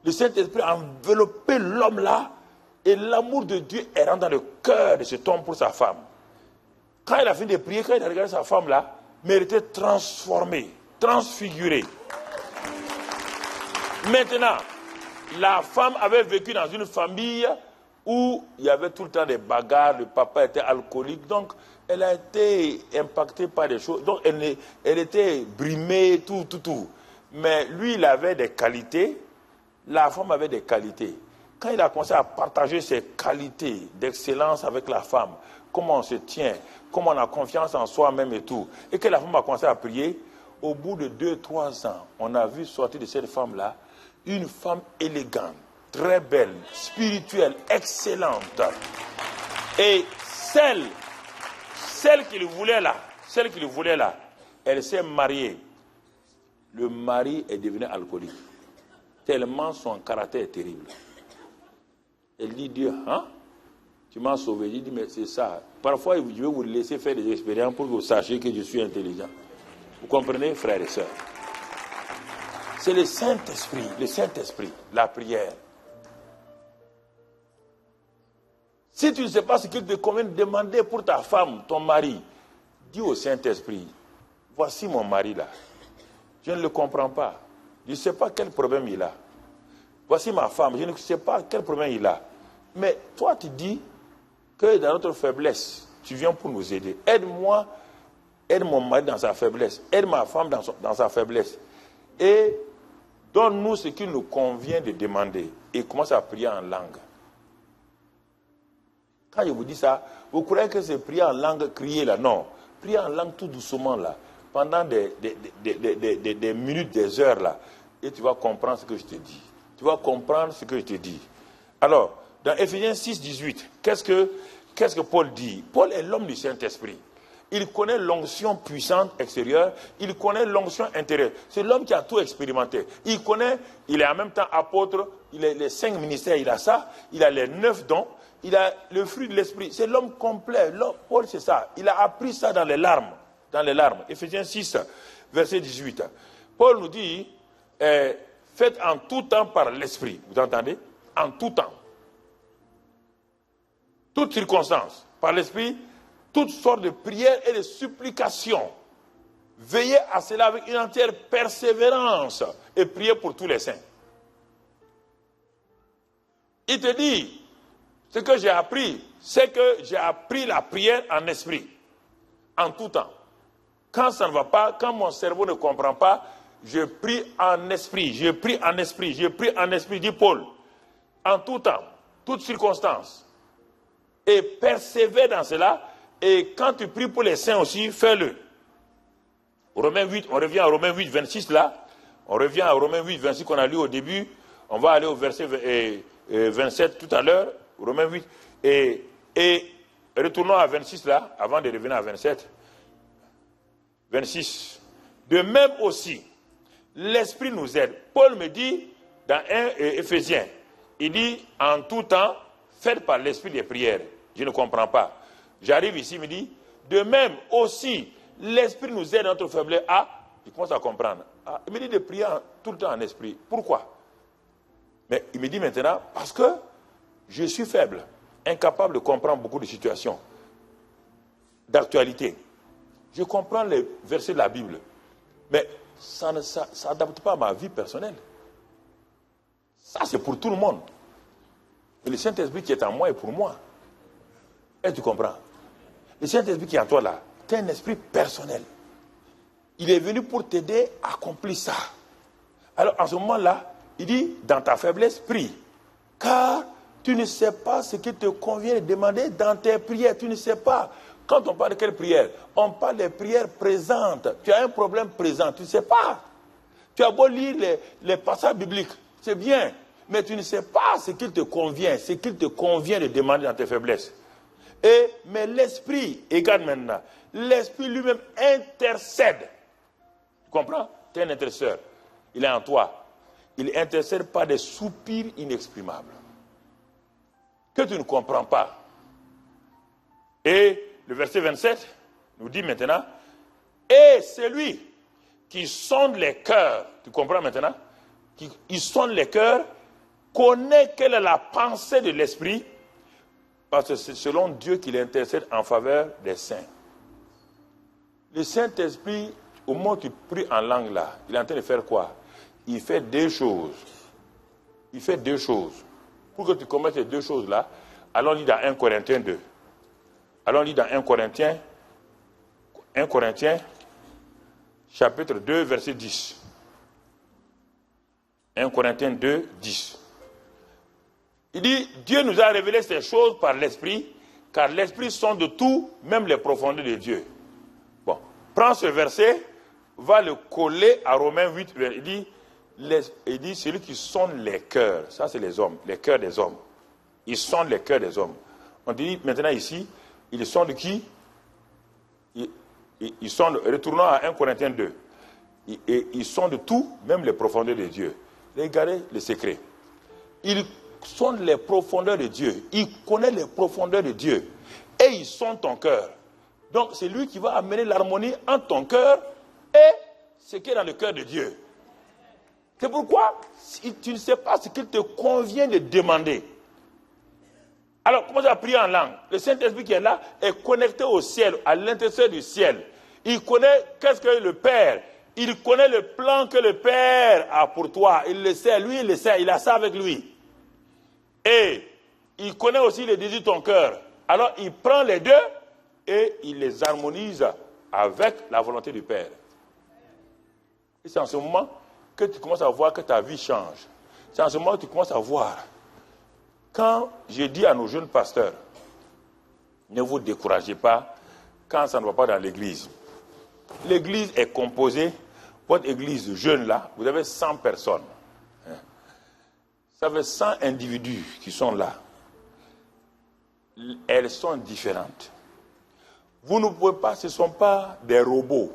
Le Saint-Esprit a enveloppé l'homme là, et l'amour de Dieu est rentré dans le cœur de cet homme pour sa femme. Quand il a fini de prier, quand il a regardé sa femme là, mais elle était transformée, transfigurée. Maintenant, la femme avait vécu dans une famille où il y avait tout le temps des bagarres, le papa était alcoolique, donc elle a été impactée par des choses, donc elle était brimée, tout. Mais lui, il avait des qualités, la femme avait des qualités. Quand il a commencé à partager ses qualités d'excellence avec la femme, comment on se tient, comment on a confiance en soi-même et tout, et que la femme a commencé à prier, au bout de 2-3 ans, on a vu sortir de cette femme-là une femme élégante, très belle, spirituelle, excellente. Et celle qu'il voulait là, elle s'est mariée. Le mari est devenu alcoolique. Tellement son caractère est terrible. Elle dit, Dieu, hein? Tu m'as sauvé. Il dit, mais c'est ça. Parfois, je vais vous laisser faire des expériences pour que vous sachiez que je suis intelligent. Vous comprenez, frères et sœurs? C'est le Saint-Esprit, la prière. Si tu ne sais pas ce qu'il te convient de demander pour ta femme, ton mari, dis au Saint-Esprit, voici mon mari là. Je ne le comprends pas. Je ne sais pas quel problème il a. Voici ma femme, je ne sais pas quel problème il a. Mais toi, tu dis que dans notre faiblesse, tu viens pour nous aider. Aide-moi, aide mon mari dans sa faiblesse, aide ma femme dans sa faiblesse. Et donne-nous ce qu'il nous convient de demander. Et commence à prier en langue. Quand je vous dis ça, vous croyez que c'est prier en langue, crier là? Non. Prier en langue tout doucement là, pendant des minutes, des heures là. Et tu vas comprendre ce que je te dis. Tu vas comprendre ce que je te dis. Alors, dans Éphésiens 6, 18, qu'est-ce que Paul dit? Paul est l'homme du Saint-Esprit. Il connaît l'onction puissante extérieure, il connaît l'onction intérieure. C'est l'homme qui a tout expérimenté. Il est en même temps apôtre, il a les 5 ministères, il a ça, il a les 9 dons, il a le fruit de l'esprit. C'est l'homme complet. Paul, c'est ça. Il a appris ça dans les larmes. Éphésiens 6, verset 18. Paul nous dit, faites en tout temps par l'esprit. Vous entendez? En tout temps. Toutes circonstances, par l'esprit, toutes sortes de prières et de supplications. Veillez à cela avec une entière persévérance et priez pour tous les saints. Il te dit, ce que j'ai appris, c'est que j'ai appris la prière en esprit, en tout temps. Quand ça ne va pas, quand mon cerveau ne comprend pas, je prie en esprit, je prie en esprit, dit Paul, en tout temps, toutes circonstances. Et persévère dans cela. Et quand tu pries pour les saints aussi, fais-le. Romains 8, on revient à Romains 8, 26 là. On revient à Romains 8, 26 qu'on a lu au début. On va aller au verset 27 tout à l'heure. Romains 8. Et retournons à 26 là, avant de revenir à 27. 26. De même aussi, l'Esprit nous aide. Paul me dit, dans 1 Éphésiens, il dit, en tout temps, faites par l'Esprit des prières. Je ne comprends pas. J'arrive ici, il me dit, de même aussi, l'Esprit nous aide dans notre faiblesse. Ah, il commence à comprendre. Ah, il me dit de prier tout le temps en esprit. Pourquoi? Mais il me dit maintenant, parce que je suis faible, incapable de comprendre beaucoup de situations, d'actualité. Je comprends les versets de la Bible, mais ça n'adapte pas à ma vie personnelle. Ça, c'est pour tout le monde. Et le Saint-Esprit qui est en moi est pour moi. Et tu comprends? Le Saint-Esprit qui est en toi là, c'est un esprit personnel. Il est venu pour t'aider à accomplir ça. Alors, en ce moment-là, il dit, dans ta faiblesse, prie. Car tu ne sais pas ce qu'il te convient de demander dans tes prières. Tu ne sais pas. Quand on parle de quelle prière? On parle des prières présentes. Tu as un problème présent, tu ne sais pas. Tu as beau lire les passages bibliques, c'est bien. Mais tu ne sais pas ce qu'il te convient, de demander dans tes faiblesses. Mais l'Esprit, regarde maintenant, l'Esprit lui-même intercède. Tu comprends? Tu es un intercesseur. Il est en toi. Il intercède par des soupirs inexprimables que tu ne comprends pas. Et le verset 27 nous dit maintenant, et celui qui sonde les cœurs, tu comprends maintenant? Il sonde les cœurs, connaît quelle est la pensée de l'Esprit, parce que c'est selon Dieu qu'il intercède en faveur des saints. Le Saint-Esprit, au moment où tu pries en langue là, il est en train de faire quoi? Il fait deux choses. il fait deux choses. Pour que tu commettes ces deux choses-là, allons lire dans 1 Corinthiens 2. Allons lire dans 1 Corinthiens, chapitre 2, verset 10. 1 Corinthiens 2, 10. Il dit, Dieu nous a révélé ces choses par l'Esprit, car l'Esprit sonde de tout, même les profondeurs de Dieu. Bon, prends ce verset, va le coller à Romains 8, il dit, celui qui sonde les cœurs, ça c'est les hommes, les cœurs des hommes. Il sonde les cœurs des hommes. On dit maintenant ici, il sonde qui? Il sonde, retournons à 1 Corinthiens 2. Il sonde tout, même les profondeurs de Dieu. Regardez le secret. Il sonde les profondeurs de Dieu. Il connaît les profondeurs de Dieu. Et il sonde ton cœur. Donc c'est lui qui va amener l'harmonie entre ton cœur et ce qui est dans le cœur de Dieu. C'est pourquoi si tu ne sais pas ce qu'il te convient de demander. Alors, commence à prier en langue. Le Saint-Esprit qui est là est connecté au ciel, à l'intérieur du ciel. Il connaît qu'est-ce que le Père. Il connaît le plan que le Père a pour toi. Il le sait, lui il le sait, il a ça avec lui. Et il connaît aussi les désirs de ton cœur. Alors, il prend les deux et il les harmonise avec la volonté du Père. Et c'est en ce moment que tu commences à voir que ta vie change. C'est en ce moment que tu commences à voir. Quand j'ai dit à nos jeunes pasteurs, ne vous découragez pas quand ça ne va pas dans l'église. L'église est composée, votre église jeune là, vous avez 100 personnes. Ça fait 100 individus qui sont là. Elles sont différentes. Vous ne pouvez pas, ce ne sont pas des robots.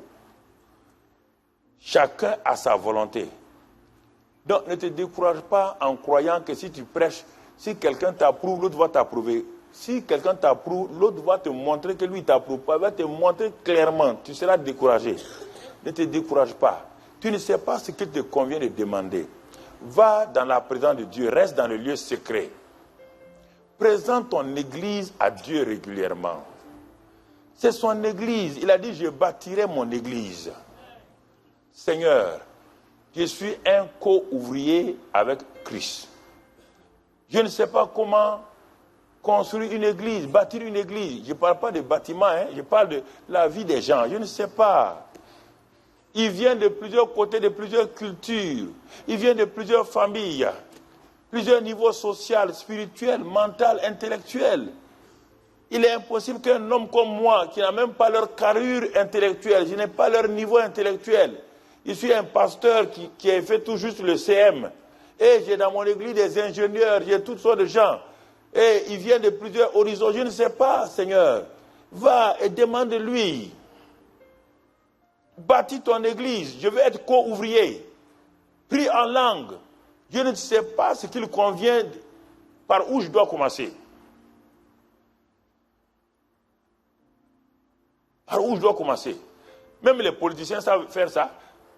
Chacun a sa volonté. Donc ne te décourage pas en croyant que si tu prêches, si quelqu'un t'approuve, l'autre va t'approuver. Si quelqu'un t'approuve, l'autre va te montrer que lui t'approuve pas. Il va te montrer clairement. Tu seras découragé. Ne te décourage pas. Tu ne sais pas ce qu'il te convient de demander. Va dans la présence de Dieu. Reste dans le lieu secret. Présente ton église à Dieu régulièrement. C'est son église. Il a dit, je bâtirai mon église. Seigneur, je suis un co-ouvrier avec Christ. Je ne sais pas comment construire une église, bâtir une église. Je ne parle pas de bâtiment, je parle de la vie des gens. Je ne sais pas. Il vient de plusieurs côtés, de plusieurs cultures. Il vient de plusieurs familles. Plusieurs niveaux social, spirituel, mental, intellectuel. Il est impossible qu'un homme comme moi, qui n'a même pas leur carrure intellectuelle, je n'ai pas leur niveau intellectuel. Je suis un pasteur qui a fait tout juste le CM. Et j'ai dans mon église des ingénieurs, j'ai toutes sortes de gens. Et ils viennent de plusieurs horizons. Je ne sais pas, Seigneur. Va et demande-lui. Bâtis ton église. Je veux être co-ouvrier. Prie en langue. Je ne sais pas ce qu'il convient, par où je dois commencer. Par où je dois commencer. Même les politiciens savent faire ça.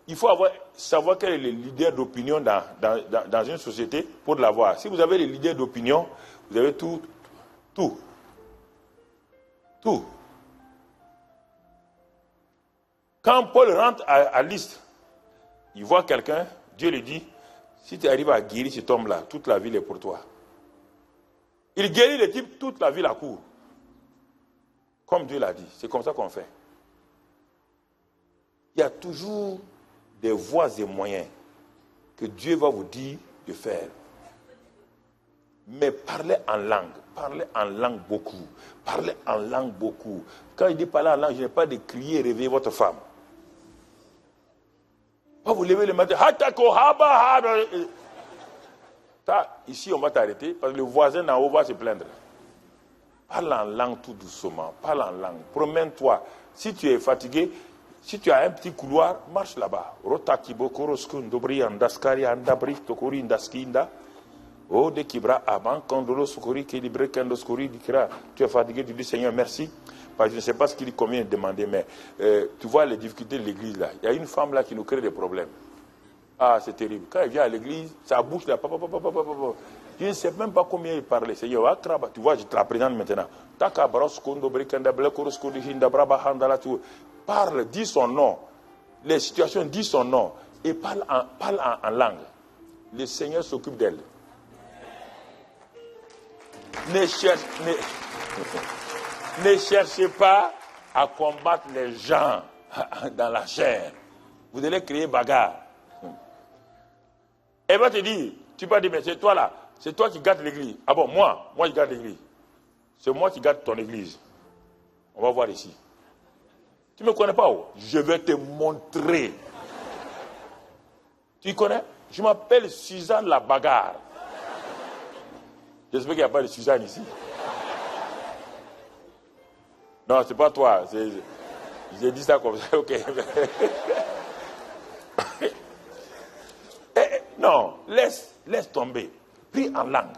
Il faut savoir quel est le leader d'opinion dans une société pour l'avoir. Si vous avez les leaders d'opinion, vous avez tout. Quand Paul rentre à Lystre, il voit quelqu'un, Dieu lui dit, si tu arrives à guérir cet homme-là, toute la ville est pour toi. Il guérit le type, toute la ville accourt. Comme Dieu l'a dit, c'est comme ça qu'on fait. Il y a toujours des voies et moyens que Dieu va vous dire de faire. Mais parlez en langue beaucoup. Parlez en langue beaucoup. Quand il dit parler en langue, je n'ai pas de crier, réveiller votre femme. Pas vous lever le matin. Ici, on va t'arrêter parce que le voisin d'en haut va se plaindre. Parle en langue tout doucement. Parle en langue. Promène-toi. Si tu es fatigué, si tu as un petit couloir, marche là-bas. Tu es fatigué, tu dis Seigneur, merci. Parce que je ne sais pas ce qu'il convient de demander, mais tu vois les difficultés de l'église là. Il y a une femme là qui nous crée des problèmes. Ah, c'est terrible. Quand elle vient à l'église, sa bouche là, je ne sais même pas combien il parlait. Seigneur, tu vois, je te la présente maintenant. Parle, dis son nom. Les situations, dis son nom. Et parle en langue. Le Seigneur s'occupe d'elle. Ne cherchez pas à combattre les gens dans la chair. Vous allez créer bagarre. Elle va te dire, tu vas dire, mais c'est toi là, c'est toi qui gâtes l'église. Ah bon, moi je gâte l'église. C'est moi qui gâte ton église. On va voir ici. Tu ne me connais pas, oh? Je vais te montrer. Tu connais? Je m'appelle Suzanne la bagarre. J'espère qu'il n'y a pas de Suzanne ici. Non, c'est pas toi. J'ai dit ça comme ça, ok. Non, laisse tomber. Prie en langue.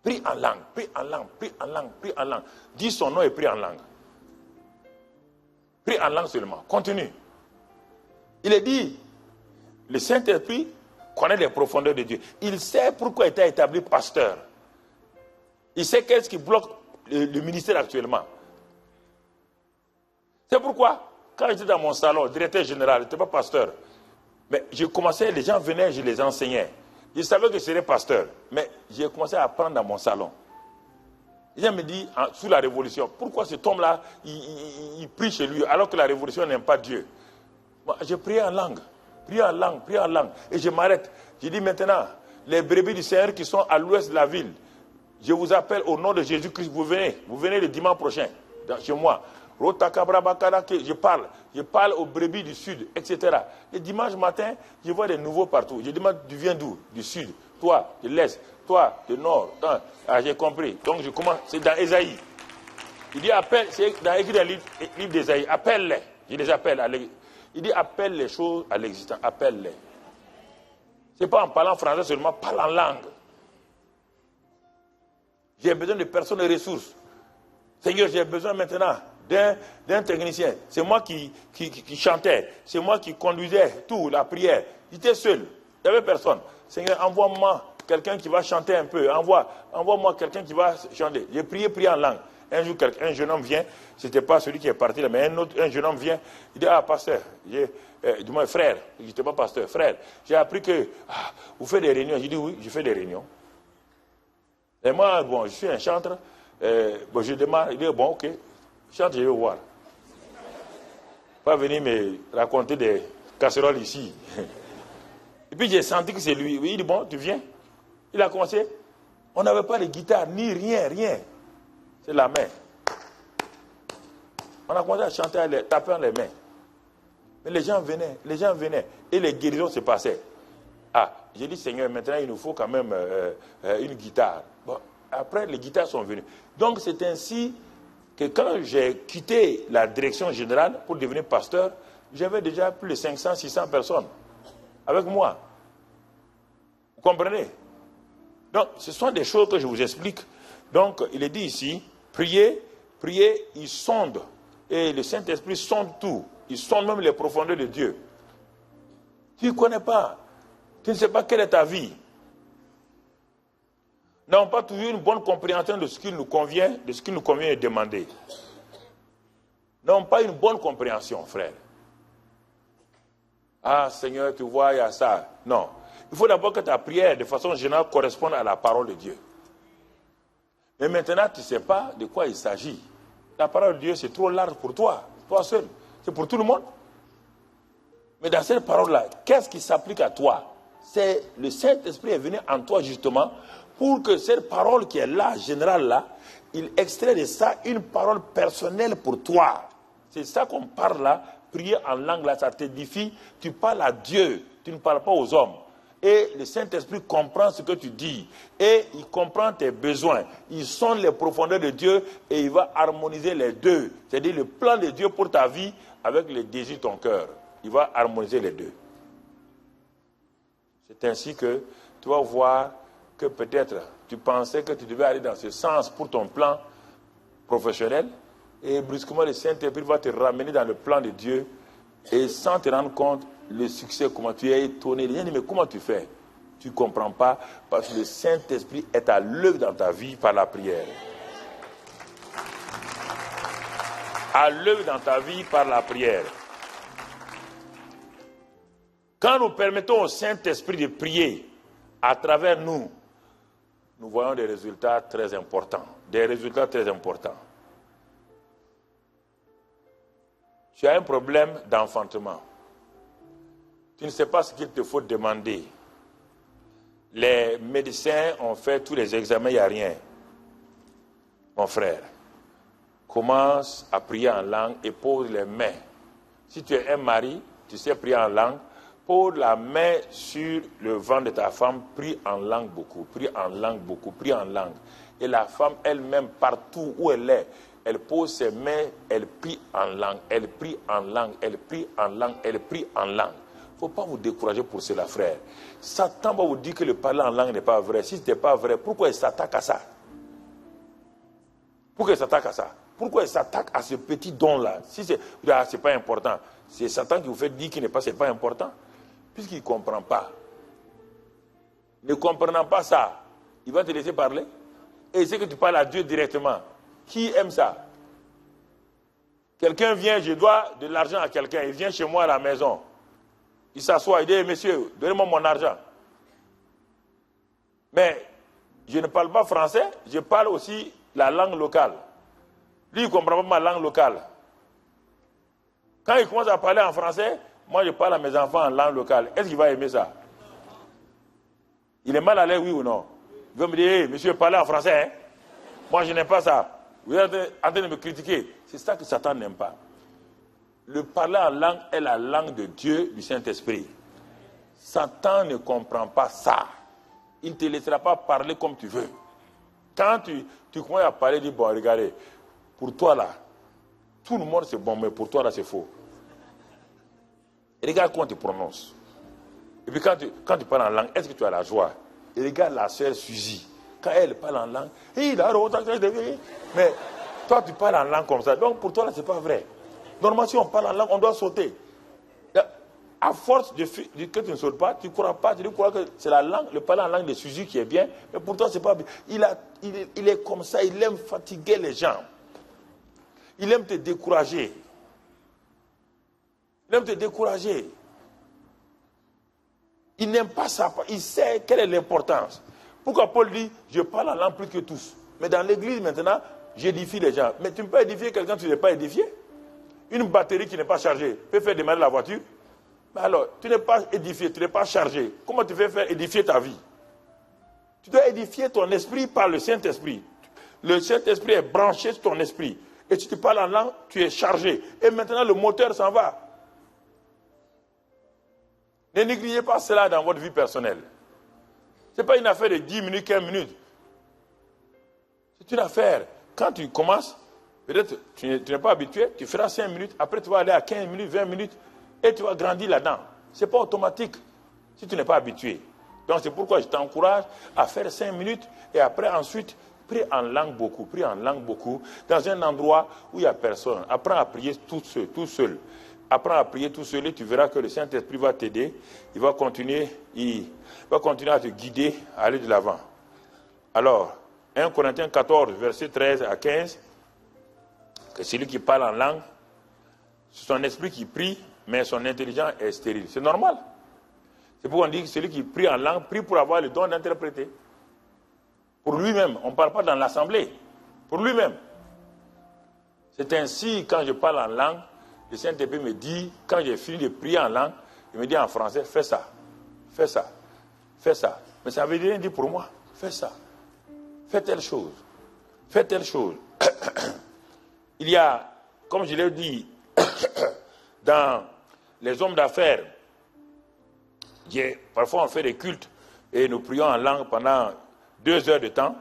Prie en langue, prie en langue, prie en langue, prie en langue. Dis son nom et prie en langue. Prie en langue seulement. Continue. Il est dit, le Saint-Esprit connaît les profondeurs de Dieu. Il sait pourquoi il t'a établi pasteur. Il sait qu'est-ce qui bloque le ministère actuellement. C'est pourquoi, quand j'étais dans mon salon, directeur général, je n'étais pas pasteur. Mais j'ai commencé, les gens venaient, je les enseignais. Je savais que je serais pasteur, mais j'ai commencé à apprendre dans mon salon. Les gens me disent, sous la révolution, pourquoi cet homme-là, il prie chez lui, alors que la révolution n'aime pas Dieu. Moi, j'ai prié en langue, prié en langue, prié en langue. Et je m'arrête. Je dis maintenant, les brebis du Seigneur qui sont à l'ouest de la ville, je vous appelle au nom de Jésus-Christ, vous venez le dimanche prochain, chez moi. Je parle aux brebis du sud, etc. Et dimanche matin, je vois des nouveaux partout. Je demande, tu viens d'où? Du sud. Toi, de l'est. Toi, du nord. Ah, j'ai compris. Donc je commence, c'est dans Ésaïe. Il dit, appelle, c'est écrit dans le livre d'Ésaïe, appelle-les. Je les appelle. Il dit, appelle les choses à l'existence, appelle-les. Ce n'est pas en parlant français seulement, parle en langue. J'ai besoin de personnes et ressources. Seigneur, j'ai besoin maintenant d'un technicien. C'est moi qui chantais. C'est moi qui conduisais tout, la prière. J'étais seul. Il n'y avait personne. Seigneur, envoie-moi quelqu'un qui va chanter un peu. Envoie-moi quelqu'un qui va chanter. J'ai prié en langue. Un jour, un jeune homme vient. Ce n'était pas celui qui est parti là, mais un jeune homme vient. Il dit, ah, pasteur, du moins frère. Je n'étais pas pasteur, frère. J'ai appris que vous faites des réunions. J'ai dit, oui, je fais des réunions. Et moi, bon, je suis un chanteur. Bon, je démarre. Il dit, bon, ok. Chante, je vais voir. Pas venir me raconter des casseroles ici. Et puis j'ai senti que c'est lui. Il dit, bon, tu viens. Il a commencé. On n'avait pas de guitare, ni rien. C'est la main. On a commencé à chanter, à taper dans les mains. Mais les gens venaient. Et les guérisons se passaient. Ah, j'ai dit, Seigneur, maintenant il nous faut quand même une guitare. Bon, après, les guitares sont venues. Donc c'est ainsi que quand j'ai quitté la direction générale pour devenir pasteur, j'avais déjà plus de 500, 600 personnes avec moi. Vous comprenez? Donc, ce sont des choses que je vous explique. Donc, il est dit ici, priez, il sonde. Et le Saint-Esprit sonde tout. Il sonde même les profondeurs de Dieu. Tu ne connais pas. Tu ne sais pas quelle est ta vie. Nous n'avons pas toujours une bonne compréhension de ce qu'il nous convient, de demander. Nous n'avons pas une bonne compréhension, frère. Ah, Seigneur, tu vois, il y a ça. Non. Il faut d'abord que ta prière, de façon générale, corresponde à la parole de Dieu. Mais maintenant, tu ne sais pas de quoi il s'agit. La parole de Dieu, c'est trop large pour toi seul. C'est pour tout le monde. Mais dans cette parole-là, qu'est-ce qui s'applique à toi? C'est le Saint-Esprit est venu en toi, justement, pour que cette parole qui est là, générale là, il extrait de ça une parole personnelle pour toi. C'est ça qu'on parle là, prier en langue là, ça t'édifie, tu parles à Dieu, tu ne parles pas aux hommes. Et le Saint-Esprit comprend ce que tu dis, et il comprend tes besoins, il sonde les profondeurs de Dieu, et il va harmoniser les deux. C'est-à-dire le plan de Dieu pour ta vie avec les désirs de ton cœur. Il va harmoniser les deux. C'est ainsi que tu vas voir que peut-être tu pensais que tu devais aller dans ce sens pour ton plan professionnel et brusquement le Saint-Esprit va te ramener dans le plan de Dieu et sans te rendre compte le succès, comment tu es étonné. Les gens disent, mais comment tu fais? Tu ne comprends pas parce que le Saint-Esprit est à l'œuvre dans ta vie par la prière. À l'œuvre dans ta vie par la prière. Quand nous permettons au Saint-Esprit de prier à travers nous, nous voyons des résultats très importants. Des résultats très importants. Tu as un problème d'enfantement. Tu ne sais pas ce qu'il te faut demander. Les médecins ont fait tous les examens, il n'y a rien. Mon frère, commence à prier en langue et pose les mains. Si tu es un mari, tu sais prier en langue, pose la main sur le ventre de ta femme, prie en langue beaucoup, prie en langue beaucoup, prie en langue. Et la femme elle-même, partout où elle est, elle pose ses mains, elle prie en langue, elle prie en langue, elle prie en langue, elle prie en langue. Il ne faut pas vous décourager pour cela, frère. Satan va vous dire que le parler en langue n'est pas vrai. Si ce n'est pas vrai, pourquoi il s'attaque à ça? Pourquoi il s'attaque à ça? Pourquoi il s'attaque à ce petit don-là? Si c'est pas important, c'est Satan qui vous fait dire que ce n'est pas important. Puisqu'il ne comprend pas. Ne comprenant pas ça, il va te laisser parler. Et c'est que tu parles à Dieu directement. Qui aime ça? Quelqu'un vient, je dois de l'argent à quelqu'un. Il vient chez moi à la maison. Il s'assoit, il dit, monsieur, donnez-moi mon argent. Mais je ne parle pas français, je parle aussi la langue locale. Lui, il ne comprend pas ma langue locale. Quand il commence à parler en français, moi je parle à mes enfants en langue locale. Est-ce qu'il va aimer ça? Il est mal à l'aise, oui ou non? Il va me dire, hey, monsieur, parlez en français. Hein? Moi, je n'aime pas ça. Vous êtes en train de me critiquer. C'est ça que Satan n'aime pas. Le parler en langue est la langue de Dieu, du Saint-Esprit. Satan ne comprend pas ça. Il ne te laissera pas parler comme tu veux. Quand tu commences à parler, dis, bon, regardez, pour toi là, tout le monde c'est bon, mais pour toi là c'est faux. Et regarde comment tu prononces. Et puis quand tu parles en langue, est-ce que tu as la joie? Et regarde la sœur Suzy. Quand elle parle en langue, mais toi tu parles en langue comme ça. Donc pour toi là c'est pas vrai. Normalement si on parle en langue, on doit sauter. À force que tu ne sautes pas, tu ne crois pas, tu crois que c'est la langue, le parler en langue de Suzy qui est bien, mais pourtant c'est pas bien. Il est comme ça, il aime fatiguer les gens. Il aime te décourager. Il aime te décourager. Il n'aime pas ça. Il sait quelle est l'importance. Pourquoi Paul dit, je parle en langue plus que tous. Mais dans l'église maintenant, j'édifie les gens. Mais tu ne peux pas édifier quelqu'un que tu n'es pas édifié. Une batterie qui n'est pas chargée peut faire démarrer la voiture. Mais alors, tu n'es pas édifié, tu n'es pas chargé. Comment tu veux faire édifier ta vie? Tu dois édifier ton esprit par le Saint-Esprit. Le Saint-Esprit est branché sur ton esprit. Et si tu parles en langue, tu es chargé. Et maintenant, le moteur s'en va. Ne négligez pas cela dans votre vie personnelle. Ce n'est pas une affaire de 10 minutes, 15 minutes. C'est une affaire. Quand tu commences, peut-être tu n'es pas habitué, tu feras 5 minutes, après tu vas aller à 15 minutes, 20 minutes, et tu vas grandir là-dedans. Ce n'est pas automatique si tu n'es pas habitué. Donc c'est pourquoi je t'encourage à faire 5 minutes, et après ensuite, prie en langue beaucoup, dans un endroit où il n'y a personne. Apprends à prier tout seul. Apprends à prier tout seul et tu verras que le Saint-Esprit va t'aider. Il va continuer à te guider, à aller de l'avant. Alors, 1 Corinthiens 14, versets 13 à 15, que celui qui parle en langue, c'est son esprit qui prie, mais son intelligence est stérile. C'est normal. C'est pourquoi on dit que celui qui prie en langue, prie pour avoir le don d'interpréter. Pour lui-même, on ne parle pas dans l'assemblée. Pour lui-même. C'est ainsi, quand je parle en langue, le Saint-Esprit me dit, quand j'ai fini de prier en langue, il me dit en français, fais ça, fais ça, fais ça. Mais ça veut rien dire pour moi, fais ça, fais telle chose, fais telle chose. Il y a, comme je l'ai dit, dans les hommes d'affaires, parfois on fait des cultes et nous prions en langue pendant 2 heures de temps,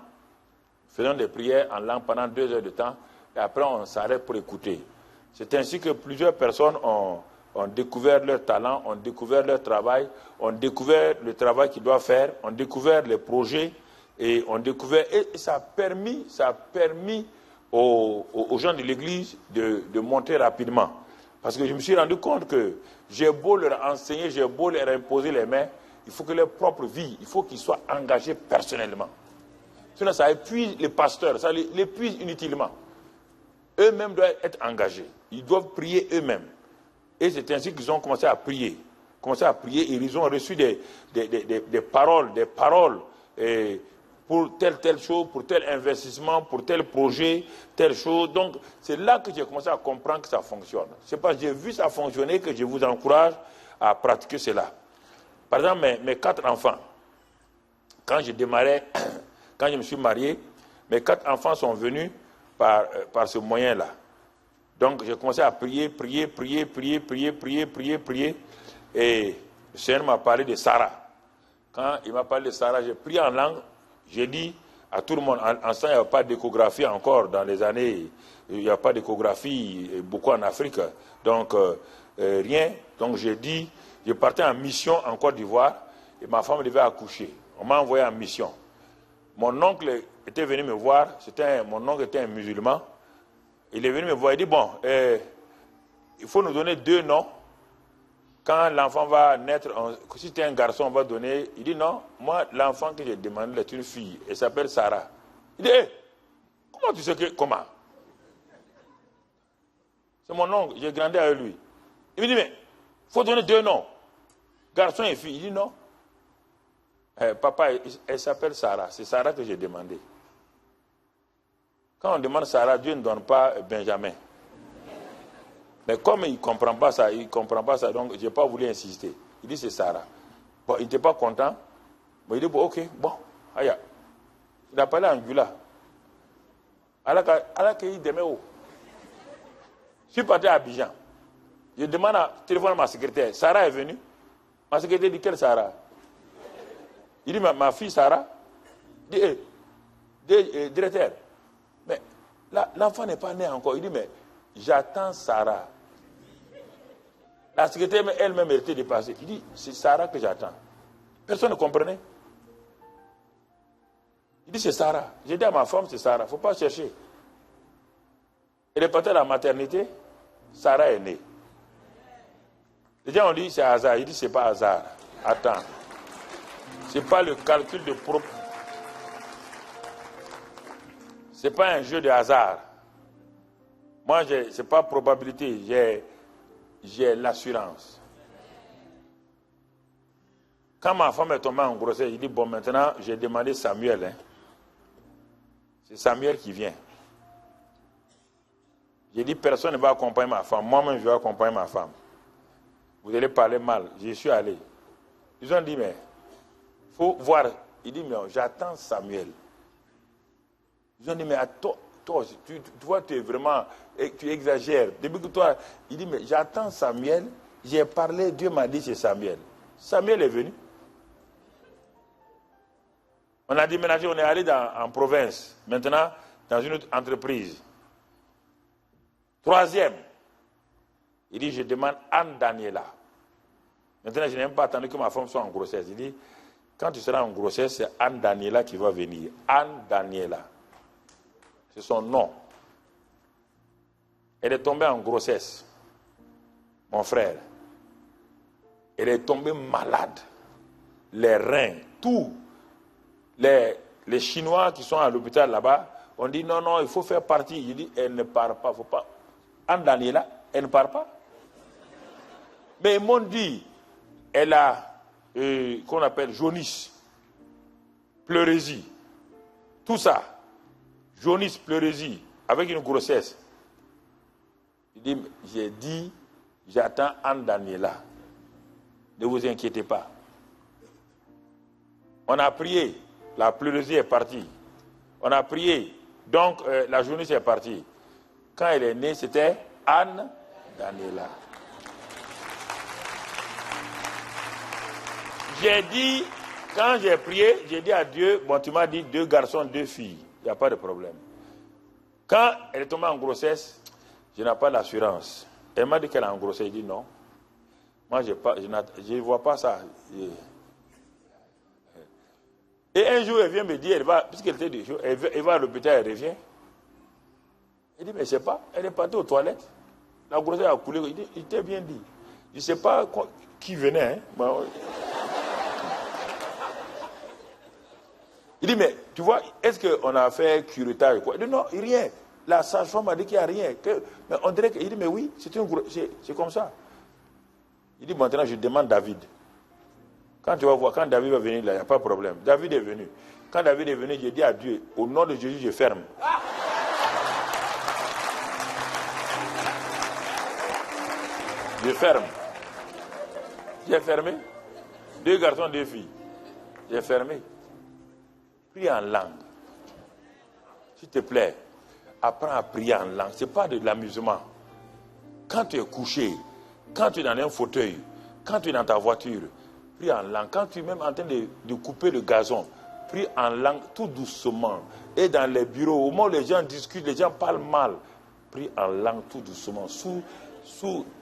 faisons des prières en langue pendant 2 heures de temps, et après on s'arrête pour écouter. C'est ainsi que plusieurs personnes ont découvert leur talent, ont découvert leur travail, ont découvert le travail qu'ils doivent faire, ont découvert les projets, et ça a permis aux gens de l'église de monter rapidement. Parce que je me suis rendu compte que j'ai beau leur enseigner, j'ai beau leur imposer les mains, il faut que leur propre vie, il faut qu'ils soient engagés personnellement. Sinon ça épuise les pasteurs, ça l'épuise inutilement. Eux-mêmes doivent être engagés. Ils doivent prier eux-mêmes. Et c'est ainsi qu'ils ont commencé à prier. Et ils ont reçu des paroles pour telle chose, pour tel investissement, pour tel projet, telle chose. Donc, c'est là que j'ai commencé à comprendre que ça fonctionne. C'est parce que j'ai vu ça fonctionner que je vous encourage à pratiquer cela. Par exemple, mes 4 enfants, quand je démarrais, quand je me suis marié, mes 4 enfants sont venus par ce moyen-là. Donc, j'ai commencé à prier. Et le Seigneur m'a parlé de Sarah. Quand il m'a parlé de Sarah, j'ai prié en langue. J'ai dit à tout le monde, en ce temps, il n'y a pas d'échographie encore dans les années, il n'y a pas d'échographie beaucoup en Afrique. Donc, rien. Donc, j'ai partais en mission en Côte d'Ivoire et ma femme devait accoucher. On m'a envoyé en mission. Mon oncle était venu me voir, mon oncle était un musulman. Il est venu me voir, il dit, bon, il faut nous donner 2 noms. Quand l'enfant va naître, si c'est un garçon, on va donner. Il dit non, moi, l'enfant que j'ai demandé est une fille. Elle s'appelle Sarah. Il dit, hey, comment tu sais que. Comment? C'est mon oncle, j'ai grandi avec lui. Il me dit, mais il faut donner 2 noms. Garçon et fille. Il dit non. Papa, elle s'appelle Sarah. C'est Sarah que j'ai demandé. Quand on demande Sarah, Dieu ne donne pas Benjamin. Mais comme il ne comprend pas ça, donc je n'ai pas voulu insister. Il dit c'est Sarah. Bon, il n'était pas content. Bon, il dit bon, ok, bon, aïe. Il a parlé en Gula. Alors qu'il demeure où? Je suis parti à Abidjan. Je demande téléphone à ma secrétaire. Sarah est venue. Ma secrétaire dit quelle Sarah? Il dit ma fille Sarah. Il dit directeur. Mais l'enfant n'est pas né encore. Il dit mais j'attends Sarah. La secrétaire elle-même était dépassée. Il dit, c'est Sarah que j'attends. Personne ne comprenait. Il dit, c'est Sarah. J'ai dit à ma femme, c'est Sarah. Il ne faut pas chercher. Elle est partie à la maternité. Sarah est née. Les gens ont dit, c'est hasard. Il dit, c'est pas hasard. Attends. Ce n'est pas le calcul de propre. Ce n'est pas un jeu de hasard. Moi, ce n'est pas probabilité. J'ai l'assurance. Quand ma femme est tombée en grossesse, il dit, bon, maintenant, j'ai demandé Samuel. Hein. C'est Samuel qui vient. J'ai dit, personne ne va accompagner ma femme. Moi-même, je vais accompagner ma femme. Vous allez parler mal. J'y suis allé. Ils ont dit, mais, il faut voir. Il dit, mais j'attends Samuel. Ils ont dit, mais attends. Toi, tu vois, tu es vraiment, tu exagères. Depuis que toi, il dit, mais j'attends Samuel, j'ai parlé, Dieu m'a dit c'est Samuel. Samuel est venu. On a déménagé, on est allé en province, maintenant dans une autre entreprise. 3e, il dit, je demande Anne Daniela. Maintenant, je n'ai même pas attendu que ma femme soit en grossesse. Il dit, quand tu seras en grossesse, c'est Anne Daniela qui va venir. Anne Daniela. C'est son nom. Elle est tombée en grossesse, mon frère. Elle est tombée malade. Les reins, tout. Les Chinois qui sont à l'hôpital là-bas, on dit non, il faut faire partie. Il dit, elle ne part pas, faut pas. Anne Daniela, elle ne part pas. Mais ils m'ont dit, elle a, qu'on appelle jaunisse, pleurésie, tout ça. Jaunisse, pleurésie, avec une grossesse. J'ai dit, j'attends Anne Daniela. Ne vous inquiétez pas. On a prié, la pleurésie est partie. On a prié, donc la jaunisse est partie. Quand elle est née, c'était Anne Daniela. J'ai dit, quand j'ai prié, j'ai dit à Dieu, bon, tu m'as dit 2 garçons, 2 filles. Il n'y a pas de problème. Quand elle est tombée en grossesse, je n'ai pas l'assurance. Elle m'a dit qu'elle est en grossesse. Je dis non. Moi, je ne vois pas ça. Et un jour, elle vient me dire, puisqu'elle était des jours, elle va à l'hôpital, elle revient. Elle dit, mais je ne sais pas, elle est partie aux toilettes. La grossesse a coulé. Il t'est bien dit. Je ne sais pas qui venait. Hein. Il dit, mais tu vois, est-ce qu'on a fait curettage ou quoi? Il dit, non, rien. La sage-femme m'a dit qu'il n'y a rien. Mais on dirait qu'il dit, mais oui, c'est comme ça. Il dit, maintenant, je demande David. Quand tu vas voir, quand David va venir là, il n'y a pas de problème. David est venu. Quand David est venu, j'ai dit à Dieu, au nom de Jésus, je ferme. Je ferme. J'ai fermé. 2 garçons, 2 filles. J'ai fermé. Prie en langue. S'il te plaît, apprends à prier en langue. Ce n'est pas de l'amusement. Quand tu es couché, quand tu es dans un fauteuil, quand tu es dans ta voiture, prie en langue. Quand tu es même en train de couper le gazon, prie en langue tout doucement. Et dans les bureaux, au moment où les gens discutent, les gens parlent mal, prie en langue tout doucement.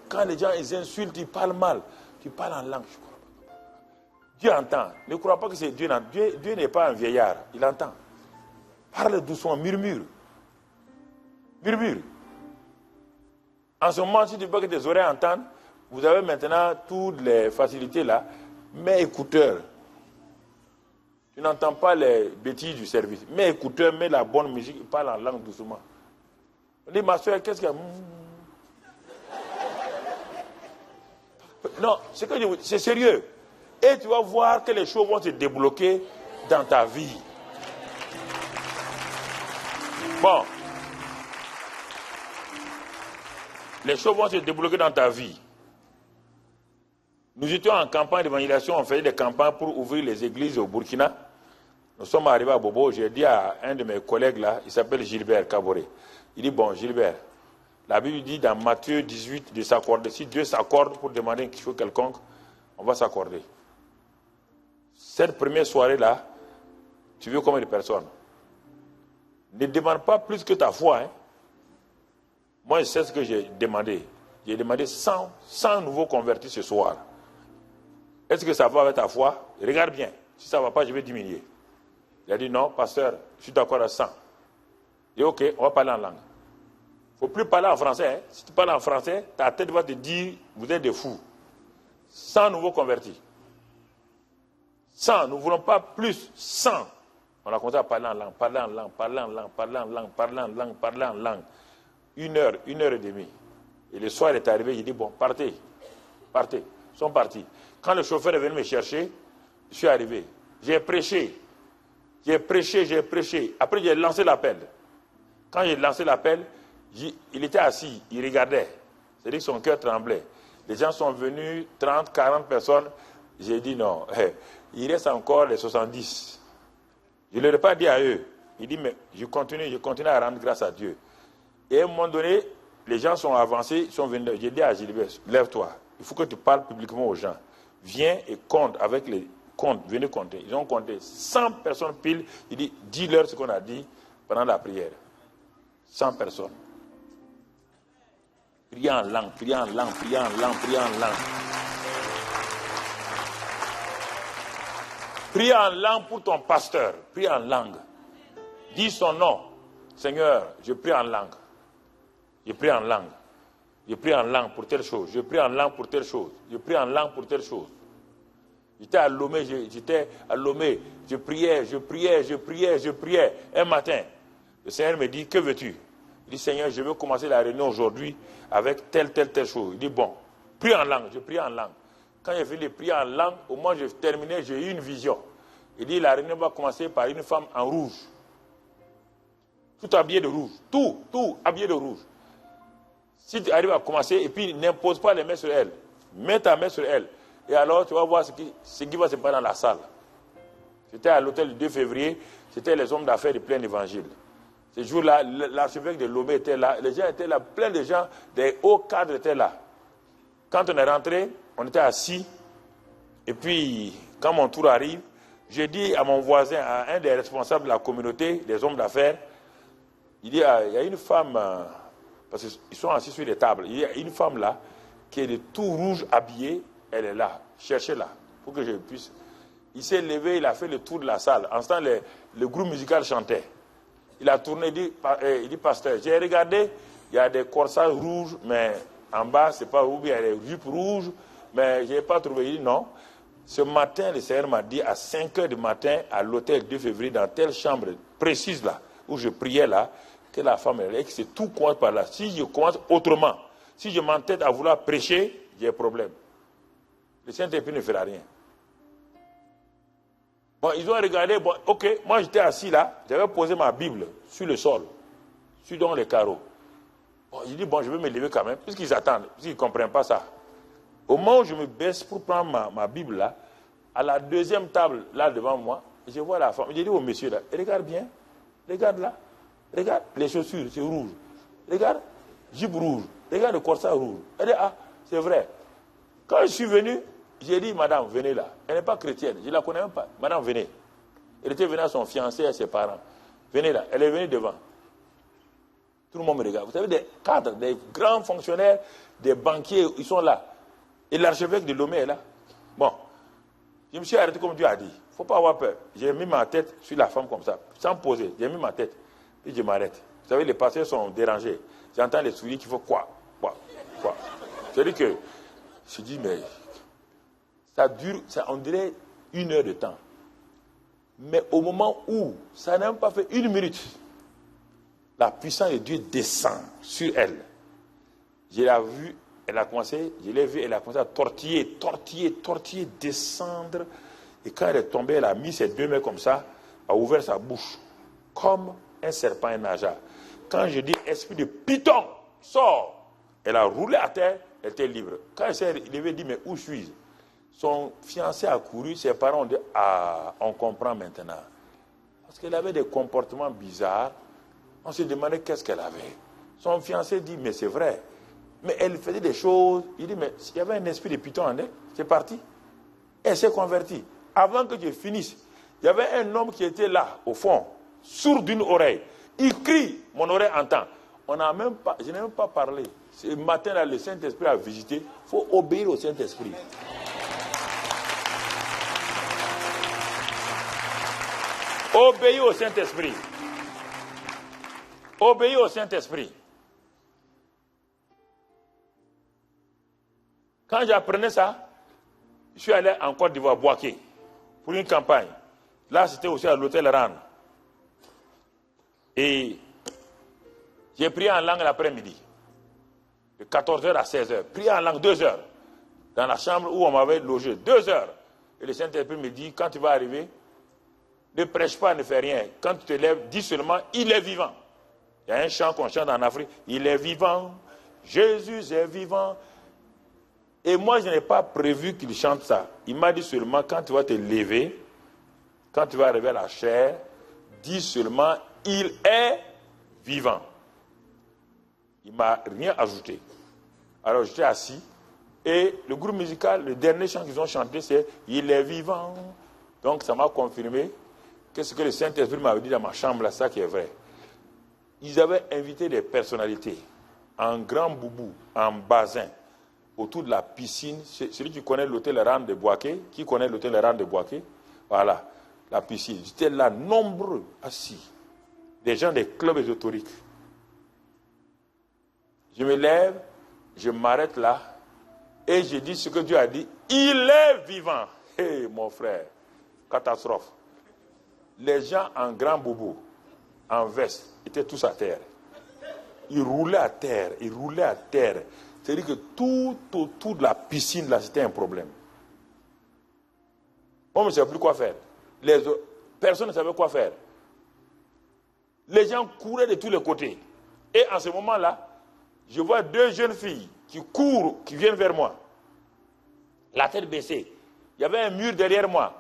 Quand les gens ils insultent, ils parlent mal, tu parles en langue. Dieu entend. Ne crois pas que c'est Dieu. Dieu n'est pas un vieillard, il entend. Parle doucement, murmure. Murmure. En ce moment, si tu veux que tes oreilles entendent, vous avez maintenant toutes les facilités là. Mets écouteurs. Tu n'entends pas les bêtises du service. Mets écouteurs, mets la bonne musique, parle en langue doucement. On dit, ma soeur, qu'est-ce qu'il y a? Non, c'est sérieux. Et tu vas voir que les choses vont se débloquer dans ta vie. Bon. Les choses vont se débloquer dans ta vie. Nous étions en campagne d'évangélisation, on faisait des campagnes pour ouvrir les églises au Burkina. Nous sommes arrivés à Bobo, j'ai dit à un de mes collègues là, il s'appelle Gilbert Kaboré. Il dit, bon Gilbert, la Bible dit dans Matthieu 18 de s'accorder. Si Dieu s'accorde pour demander quelque chose quelconque, on va s'accorder. Cette première soirée-là, tu veux combien de personnes? Ne demande pas plus que ta foi. Hein. Moi, je sais ce que j'ai demandé. J'ai demandé 100 nouveaux convertis ce soir. Est-ce que ça va avec ta foi? Regarde bien. Si ça ne va pas, je vais diminuer. Il a dit non, pasteur, je suis d'accord à 100. Et ok, on va parler en langue. Il ne faut plus parler en français. Hein. Si tu parles en français, ta tête va te dire, vous êtes des fous. 100 nouveaux convertis. 100, nous ne voulons pas plus. 100. On a commencé à parler en langue, parler en langue, parler en langue, parler en langue, parler en langue, parler en langue. 1 heure, 1 heure et demie. Et le soir est arrivé, il dit, bon, partez. Partez. Ils sont partis. Quand le chauffeur est venu me chercher, je suis arrivé. J'ai prêché. J'ai prêché, j'ai prêché. Après, j'ai lancé l'appel. Quand j'ai lancé l'appel, il était assis, il regardait. C'est-à-dire que son cœur tremblait. Les gens sont venus, 30, 40 personnes. J'ai dit non, il reste encore les 70. Je ne leur ai pas dit à eux. Il dit, mais je continue à rendre grâce à Dieu. Et à un moment donné, les gens sont avancés, sont venus. J'ai dit à Gilbert, lève-toi. Il faut que tu parles publiquement aux gens. Viens et compte avec les comptes. Venez compter. Ils ont compté 100 personnes pile. Il dit, dis-leur ce qu'on a dit pendant la prière. 100 personnes. Priez en langue, priez en langue, priez en langue, priez en langue. Prie en langue pour ton pasteur. Prie en langue. Dis son nom. Seigneur, je prie en langue. Je prie en langue. Je prie en langue pour telle chose. Je prie en langue pour telle chose. Je prie en langue pour telle chose. J'étais à Lomé, je priais. Un matin, le Seigneur me dit, que veux-tu? Il dit, Seigneur, je veux commencer la réunion aujourd'hui avec telle chose. Il dit, bon, prie en langue. Je prie en langue. Quand j'ai fini de prier en langue, au moment où j'ai terminé, j'ai eu une vision. Il dit, la réunion va commencer par une femme en rouge. Tout habillé de rouge. Tout habillé de rouge. Si tu arrives à commencer, et puis n'impose pas les mains sur elle. Mets ta main sur elle. Et alors, tu vas voir ce qui va se passer dans la salle. J'étais à l'hôtel du 2 février. C'était les hommes d'affaires du plein évangile. Ce jour-là, l'archevêque de Lomé était là. Les gens étaient là. Plein de gens, des hauts cadres étaient là. Quand on est rentré, on était assis. Et puis, quand mon tour arrive, j'ai dit à mon voisin, à un des responsables de la communauté, des hommes d'affaires, il dit, il y a une femme, parce qu'ils sont assis sur les tables, il y a une femme là, qui est de tout rouge habillée, elle est là, cherchez-la, pour que je puisse. Il s'est levé, il a fait le tour de la salle. En ce temps, le groupe musical chantait. Il a tourné, il dit, pasteur, j'ai regardé, il y a des corsages rouges, mais en bas, c'est pas rouge, il y a des jupes rouges, mais je n'ai pas trouvé. Il dit non. Ce matin, le Seigneur m'a dit à 5 h du matin, à l'hôtel 2 février, dans telle chambre précise là, où je priais là, que la femme est là, et que c'est tout commence par là. Si je commence autrement, si je m'entête à vouloir prêcher, j'ai un problème. Le Saint-Esprit ne fera rien. Bon, ils ont regardé, bon, ok, moi j'étais assis là, j'avais posé ma Bible sur le sol, sur dans les carreaux. Bon, j'ai dit, bon, je vais me lever quand même, puisqu'ils attendent, puisqu'ils ne comprennent pas ça. Au moment où je me baisse pour prendre ma Bible là, à la deuxième table là devant moi, je vois la femme. J'ai dit au monsieur là, regarde bien, regarde là, regarde les chaussures, c'est rouge. Regarde, jupe rouge, regarde le corsage rouge. Elle dit, ah, c'est vrai. Quand je suis venu, j'ai dit, madame, venez là. Elle n'est pas chrétienne, je ne la connais même pas. Madame, venez. Elle était venue à son fiancé et à ses parents. Venez là, elle est venue devant. Tout le monde me regarde. Vous savez, des cadres, des grands fonctionnaires, des banquiers, ils sont là. Et l'archevêque de Lomé est là. Bon, je me suis arrêté comme Dieu a dit. Il ne faut pas avoir peur. J'ai mis ma tête sur la femme comme ça, sans poser. J'ai mis ma tête. Et je m'arrête. Vous savez, les pasteurs sont dérangés. J'entends les souris qui font quoi. C'est-à-dire que, je dis, mais ça dure, on dirait 1 heure de temps. Mais au moment où ça n'a même pas fait 1 minute, la puissance de Dieu descend sur elle. Je l'ai vue, elle a commencé, je l'ai vue, elle a commencé à tortiller, descendre. Et quand elle est tombée, elle a mis ses 2 mains comme ça, a ouvert sa bouche, comme un serpent, un nageant. Quand je dis esprit de python, sors, elle a roulé à terre, elle était libre. Quand elle s'est levée, elle dit, mais où suis-je? Son fiancé a couru, ses parents ont dit, ah, on comprend maintenant. Parce qu'elle avait des comportements bizarres. On se demandait qu'est-ce qu'elle avait. Son fiancé dit, mais c'est vrai. Mais elle faisait des choses. Il dit, mais il y avait un esprit de python en elle. C'est parti. Elle s'est convertie. Avant que je finisse, il y avait un homme qui était là, au fond, sourd d'une oreille. Il crie, mon oreille entend. Je n'ai même pas parlé. Ce matin-là, le Saint-Esprit a visité. Il faut obéir au Saint-Esprit. Obéir au Saint-Esprit. Obéir au Saint-Esprit. Quand j'apprenais ça, je suis allé en Côte d'Ivoire, Boaké, pour une campagne. Là, c'était aussi à l'hôtel Ran. Et j'ai prié en langue l'après-midi, de 14h à 16h. Prié en langue 2 heures, dans la chambre où on m'avait logé, 2 heures. Et le Saint-Esprit me dit, quand tu vas arriver, ne prêche pas, ne fais rien. Quand tu te lèves, dis seulement, il est vivant. Il y a un chant qu'on chante en Afrique, il est vivant, Jésus est vivant. Et moi, je n'ai pas prévu qu'il chante ça. Il m'a dit seulement, quand tu vas te lever, quand tu vas arriver à la chair, dis seulement, il est vivant. Il ne m'a rien ajouté. Alors j'étais assis, et le groupe musical, le dernier chant qu'ils ont chanté, c'est « Il est vivant ». Donc ça m'a confirmé que ce que le Saint-Esprit m'avait dit dans ma chambre, là, ça qui est vrai. Ils avaient invité des personnalités en grand boubou, en basin, autour de la piscine. Celui qui connaît l'hôtel Ran de Boaké, qui connaît l'hôtel Ran de Boaké, voilà, la piscine. J'étais là, nombreux, assis. Des gens des clubs ésotériques. Je me lève, je m'arrête là, et je dis ce que Dieu a dit. Il est vivant. Hé, mon frère, catastrophe. Les gens en grand boubou, en veste, étaient tous à terre. Ils roulaient à terre, C'est-à-dire que tout autour de la piscine, là, c'était un problème. On ne savait plus quoi faire. Personne ne savait quoi faire. Les gens couraient de tous les côtés. Et en ce moment-là, je vois 2 jeunes filles qui courent, qui viennent vers moi. La tête baissée. Il y avait un mur derrière moi.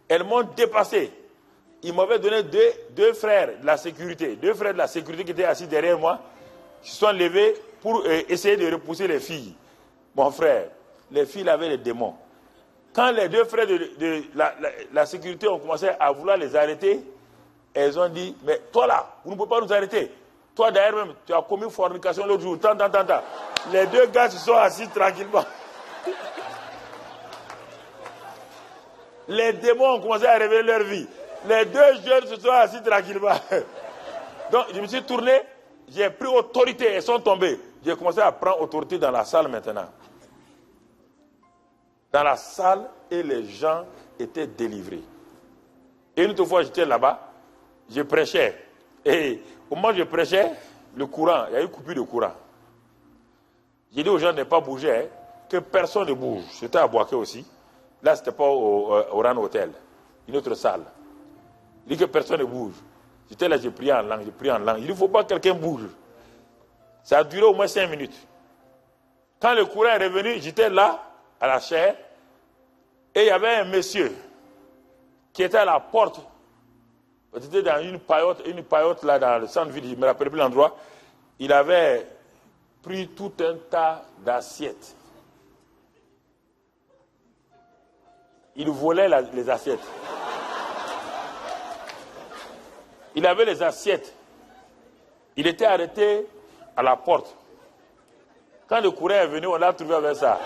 Elles m'ont dépassé. Ils m'avaient donné deux frères de la sécurité. 2 frères de la sécurité qui étaient assis derrière moi, qui se sont levés pour essayer de repousser les filles. Mon frère, les filles avaient les démons. Quand les 2 frères de la sécurité ont commencé à vouloir les arrêter, elles ont dit, mais toi là, vous ne pouvez pas nous arrêter. Toi d'ailleurs même, tu as commis fornication l'autre jour. Tant. Les 2 gars se sont assis tranquillement. Les démons ont commencé à révéler leur vie. Les 2 jeunes se sont assis tranquillement. Donc je me suis tourné, j'ai pris autorité, elles sont tombées. J'ai commencé à prendre autorité dans la salle maintenant. Dans la salle, et les gens étaient délivrés. Et une autre fois, j'étais là-bas, je prêchais. Et au moment où je prêchais, le courant, il y a eu coupure de courant. J'ai dit aux gens de ne pas bouger, que personne ne bouge. J'étais à Boaké aussi. Là, ce n'était pas au Ran Hotel. une autre salle. Il dit que personne ne bouge. J'étais là, j'ai prié en langue, Il dit, il ne faut pas que quelqu'un bouge. Ça a duré au moins 5 minutes. Quand le courant est revenu, j'étais là, à la chaire, et il y avait un monsieur qui était à la porte. C'était dans une paillote là, dans le centre-ville, je ne me rappelle plus l'endroit. Il avait pris tout un tas d'assiettes. Il volait les assiettes. Il avait les assiettes. Il était arrêté à la porte. Quand le courant est venu, on l'a trouvé avec ça.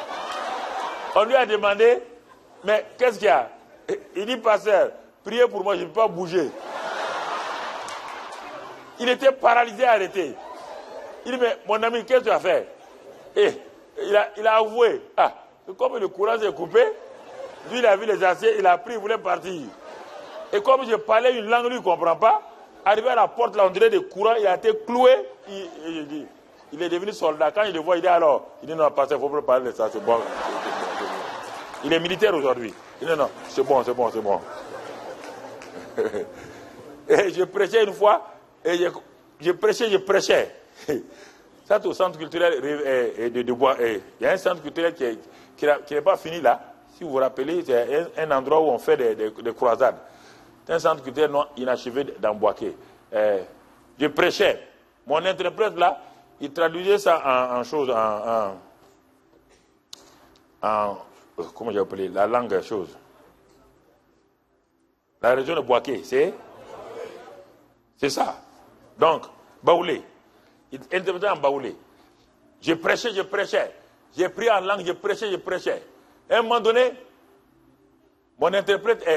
On lui a demandé, mais qu'est-ce qu'il y a? Il dit, pasteur, priez pour moi, je ne peux pas bouger. Il était paralysé, arrêté. Il dit, mais mon ami, qu'est-ce que tu as fait? Et il a avoué. Ah, comme le courant s'est coupé, lui, il a vu les assiettes, il a pris, il voulait partir. Et comme je parlais une langue, lui, il ne comprend pas, arrivé à la porte, là, on dirait des courants, il a été cloué. Il est devenu soldat. Quand il le voit, il dit alors, il dit non, pasteur, il ne faut pas parler de ça, c'est bon. Il est militaire aujourd'hui. Il dit non, c'est bon. Et je prêchais une fois, et je prêchais. Ça, c'est au centre culturel de Bois. Il y a un centre culturel qui n'est pas fini là. Si vous vous rappelez, c'est un endroit où on fait des croisades. C'est un centre culturel non inachevé d'Amboaké. Je prêchais. Mon interprète là, il traduisait ça en chose, comment j'ai appelé, la langue chose. La région de Boaké, c'est ça. Donc, Baoulé. Il interprétait en Baoulé. Je prêchais. J'ai pris en langue, je prêchais. À un moment donné, mon interprète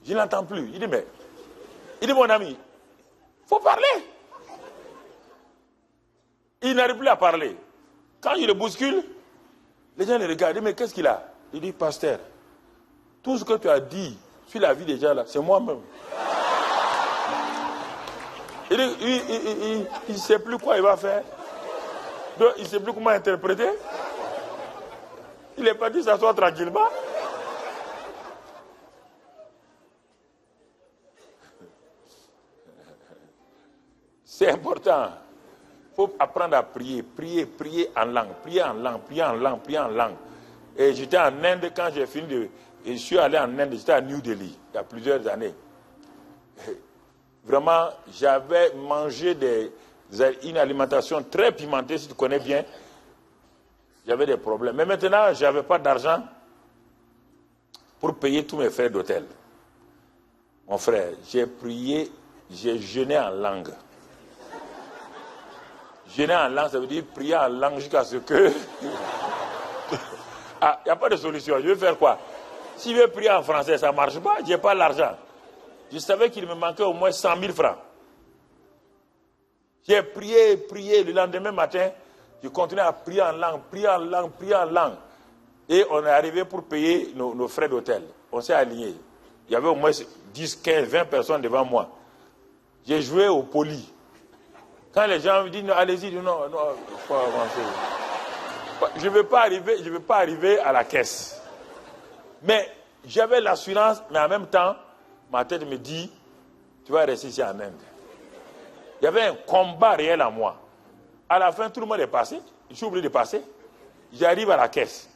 je n'entends plus. Il dit, mon ami, il faut parler. Il n'arrive plus à parler. Quand il le bouscule, les gens le regardent. Ils disent, mais qu'est-ce qu'il a? Il dit, pasteur, tout ce que tu as dit sur la vie des gens là, c'est moi-même. Il ne sait plus quoi il va faire. Donc, il ne sait plus comment interpréter. Il est parti s'asseoir tranquillement. C'est important. Il faut apprendre à prier en langue. Et j'étais en Inde quand j'ai fini je suis allé en Inde, j'étais à New Delhi, il y a plusieurs années. Vraiment, j'avais mangé une alimentation très pimentée, si tu connais bien. J'avais des problèmes. Mais maintenant, je n'avais pas d'argent pour payer tous mes frais d'hôtel. Mon frère, j'ai prié, j'ai jeûné en langue. Jeûner en langue, ça veut dire prier en langue jusqu'à ce que... Ah, il n'y a pas de solution. Je vais faire quoi? Si je veux prier en français, ça ne marche pas, je n'ai pas l'argent. Je savais qu'il me manquait au moins 100 000 francs. J'ai prié. Le lendemain matin, je continuais à prier en langue. Et on est arrivé pour payer nos frais d'hôtel. On s'est alignés. Il y avait au moins 10, 15, 20 personnes devant moi. J'ai joué au poli. Quand les gens me disent, allez-y, non, il faut avancer. Je ne vais pas arriver à la caisse. Mais j'avais l'assurance, mais en même temps, ma tête me dit, tu vas rester ici en Inde. Il y avait un combat réel en moi. À la fin, tout le monde est passé. Je suis obligé de passer. J'arrive à la caisse.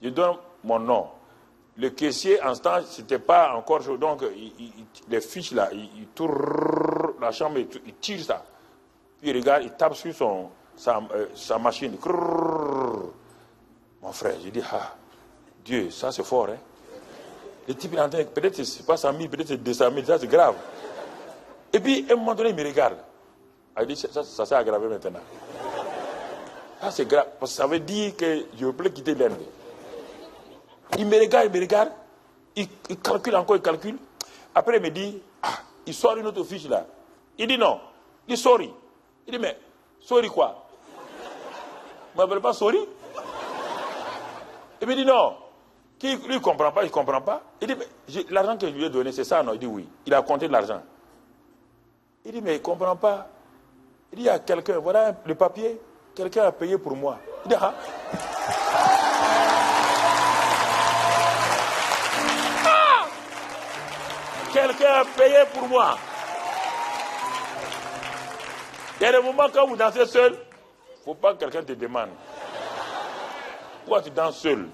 Je donne mon nom. Le caissier, en ce temps, ce n'était pas encore chaud. Donc, les fiches là, il tourne la chambre, il tire ça. Puis il regarde, il tape sur sa machine. Mon frère, je dis, ah, Dieu, ça c'est fort, hein. Le type est en train, peut-être c'est pas 100 000, peut-être c'est 200 000, ça c'est grave. Et puis, à un moment donné, il me regarde. Il dit, ça s'est aggravé maintenant. Ça c'est grave, parce que ça veut dire que je peux quitter l'Inde. Il me regarde, il calcule encore, il calcule. Après, il me dit, ah, il sort une autre fiche là. Il dit non, il dit sorry. Il dit, mais, sorry quoi? Vous ne m'appelez pas sorry? Il me dit non. Lui, il ne comprend pas, il ne comprend pas. Il dit, mais l'argent que je lui ai donné, c'est ça, non? Il dit oui. Il a compté de l'argent. Il dit, mais il ne comprend pas. Il dit, il y a quelqu'un, voilà le papier, quelqu'un a payé pour moi. Il dit, ah. a payé pour moi. Il y a des moments quand vous dansez seul, il ne faut pas que quelqu'un te demande. Pourquoi tu danses seul?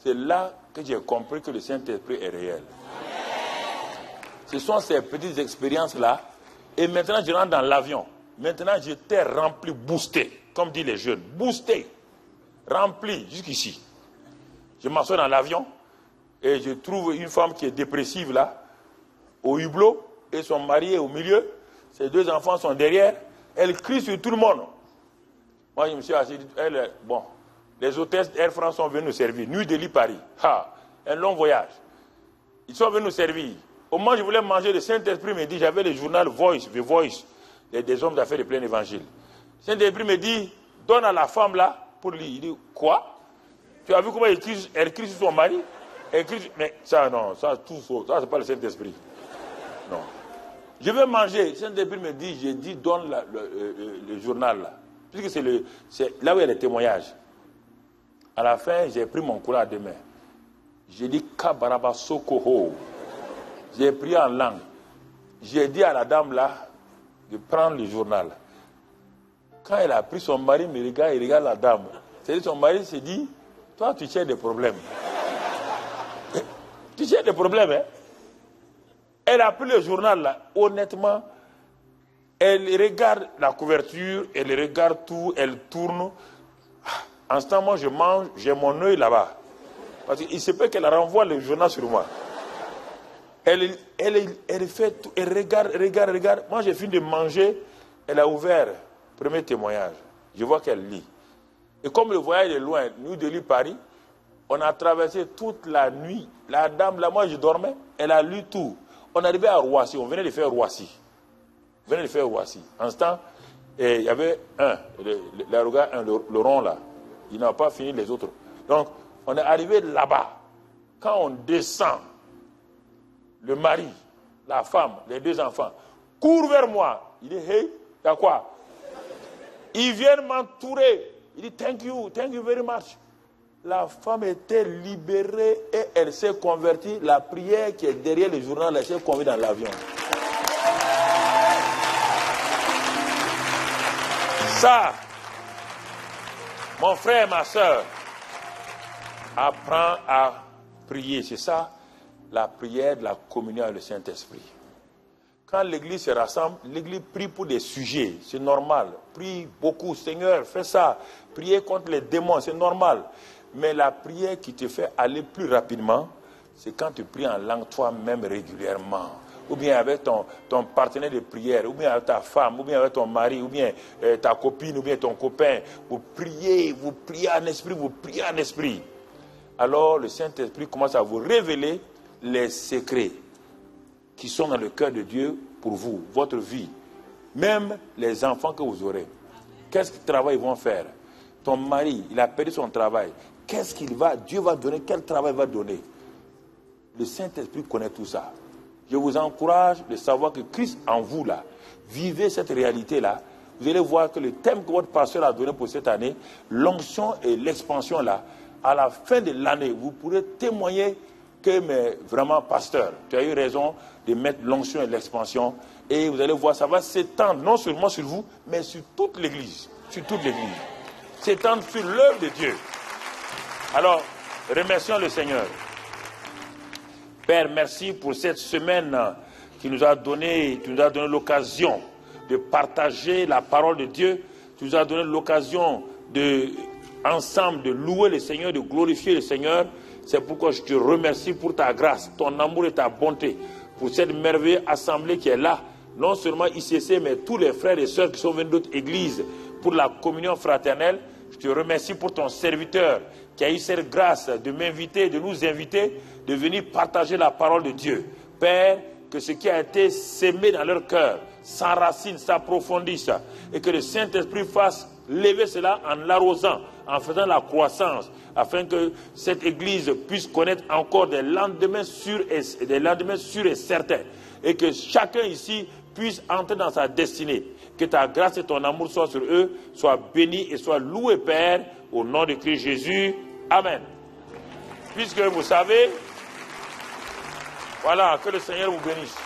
C'est là que j'ai compris que le Saint-Esprit est réel. Ce sont ces petites expériences-là. Et maintenant, je rentre dans l'avion. Maintenant, j'étais rempli, boosté, comme disent les jeunes. Boosté, rempli, jusqu'ici. Je m'assois dans l'avion et je trouve une femme qui est dépressive là, au hublot, et son mari est au milieu. Ses 2 enfants sont derrière. Elle crie sur tout le monde. Moi, je me suis assis. Bon, les hôtesses Air France sont venues nous servir. Nuit Delhi Paris. Un long voyage. Ils sont venus nous servir. Au moment où je voulais manger, le Saint-Esprit me dit, j'avais le journal Voice, The Voice, des hommes d'affaires de plein évangile. Le Saint-Esprit me dit, donne à la femme là pour lire. Il dit, quoi? Tu as vu comment elle crie sur son mari? Elle crie, mais ça, non, ça, tout ça, c'est pas le Saint-Esprit. Non. Je veux manger. Le Saint-Esprit me dit, j'ai dit, donne le journal là. Puisque c'est là où il y a les témoignages. À la fin, j'ai pris mon courage à deux mains. J'ai dit, Kabaraba Sokoho. J'ai prié en langue. J'ai dit à la dame là de prendre le journal. Quand elle a pris son mari, il regarde la dame. C'est-à-dire son mari s'est dit, toi tu cherches des problèmes. Tu cherches des problèmes, hein? Elle a pris le journal là. Honnêtement, elle regarde la couverture, elle regarde tout, elle tourne. En ce temps, moi je mange, j'ai mon œil là-bas. Parce qu'il se peut qu'elle renvoie le journal sur moi. Elle fait tout, elle regarde. Moi, j'ai fini de manger. Elle a ouvert. Premier témoignage. Je vois qu'elle lit. Et comme le voyage est loin, nous de l'île Paris, on a traversé toute la nuit. La dame, là, moi, je dormais. Elle a lu tout. On arrivait à Roissy. On venait de faire Roissy. En ce temps, il y avait le rond là. Il n'a pas fini les autres. Donc, on est arrivé là-bas. Quand on descend, le mari, la femme, les 2 enfants, courent vers moi. Il dit, hey, il y a quoi? Ils viennent m'entourer. Il dit, thank you very much. La femme était libérée et elle s'est convertie. La prière qui est derrière le journal, elle s'est convertie dans l'avion. Ça, mon frère, ma soeur, apprends à prier. C'est ça, la prière de la communion avec le Saint-Esprit. Quand l'église se rassemble, l'église prie pour des sujets, c'est normal. Prie beaucoup, Seigneur, fais ça. Prier contre les démons, c'est normal. Mais la prière qui te fait aller plus rapidement, c'est quand tu pries en langue toi-même régulièrement. Ou bien avec ton partenaire de prière, ou bien avec ta femme, ou bien avec ton mari, ou bien ta copine, ou bien ton copain. Vous priez en esprit, Alors le Saint-Esprit commence à vous révéler les secrets qui sont dans le cœur de Dieu pour vous, votre vie. Même les enfants que vous aurez. Qu'est-ce que travail ils vont faire? Ton mari, il a perdu son travail. Qu'est-ce Dieu va donner? Quel travail il va donner? Le Saint-Esprit connaît tout ça. Je vous encourage de savoir que Christ en vous là, vivez cette réalité là. Vous allez voir que le thème que votre pasteur a donné pour cette année, l'onction et l'expansion là, à la fin de l'année, vous pourrez témoigner que, mais vraiment, pasteur, tu as eu raison de mettre l'onction et l'expansion. Et vous allez voir, ça va s'étendre non seulement sur vous, mais sur toute l'église. S'étendre sur l'œuvre de Dieu. Alors, remercions le Seigneur. Père, merci pour cette semaine qui nous a donné l'occasion de partager la parole de Dieu. Tu nous as donné l'occasion ensemble de louer le Seigneur, de glorifier le Seigneur. C'est pourquoi je te remercie pour ta grâce, ton amour et ta bonté, pour cette merveilleuse assemblée qui est là. Non seulement ICC, mais tous les frères et sœurs qui sont venus d'autres églises pour la communion fraternelle. Je te remercie pour ton serviteur qui a eu cette grâce de m'inviter, de nous inviter, de venir partager la parole de Dieu. Père, que ce qui a été sémé dans leur cœur s'enracine, s'approfondisse, et que le Saint-Esprit fasse lever cela en l'arrosant, en faisant la croissance, afin que cette Église puisse connaître encore des lendemains sûrs et certains, et que chacun ici puisse entrer dans sa destinée. Que ta grâce et ton amour soient sur eux, soient bénis et soient loués, Père, au nom de Christ Jésus. Amen. Puisque vous savez Voilà, que le Seigneur vous bénisse.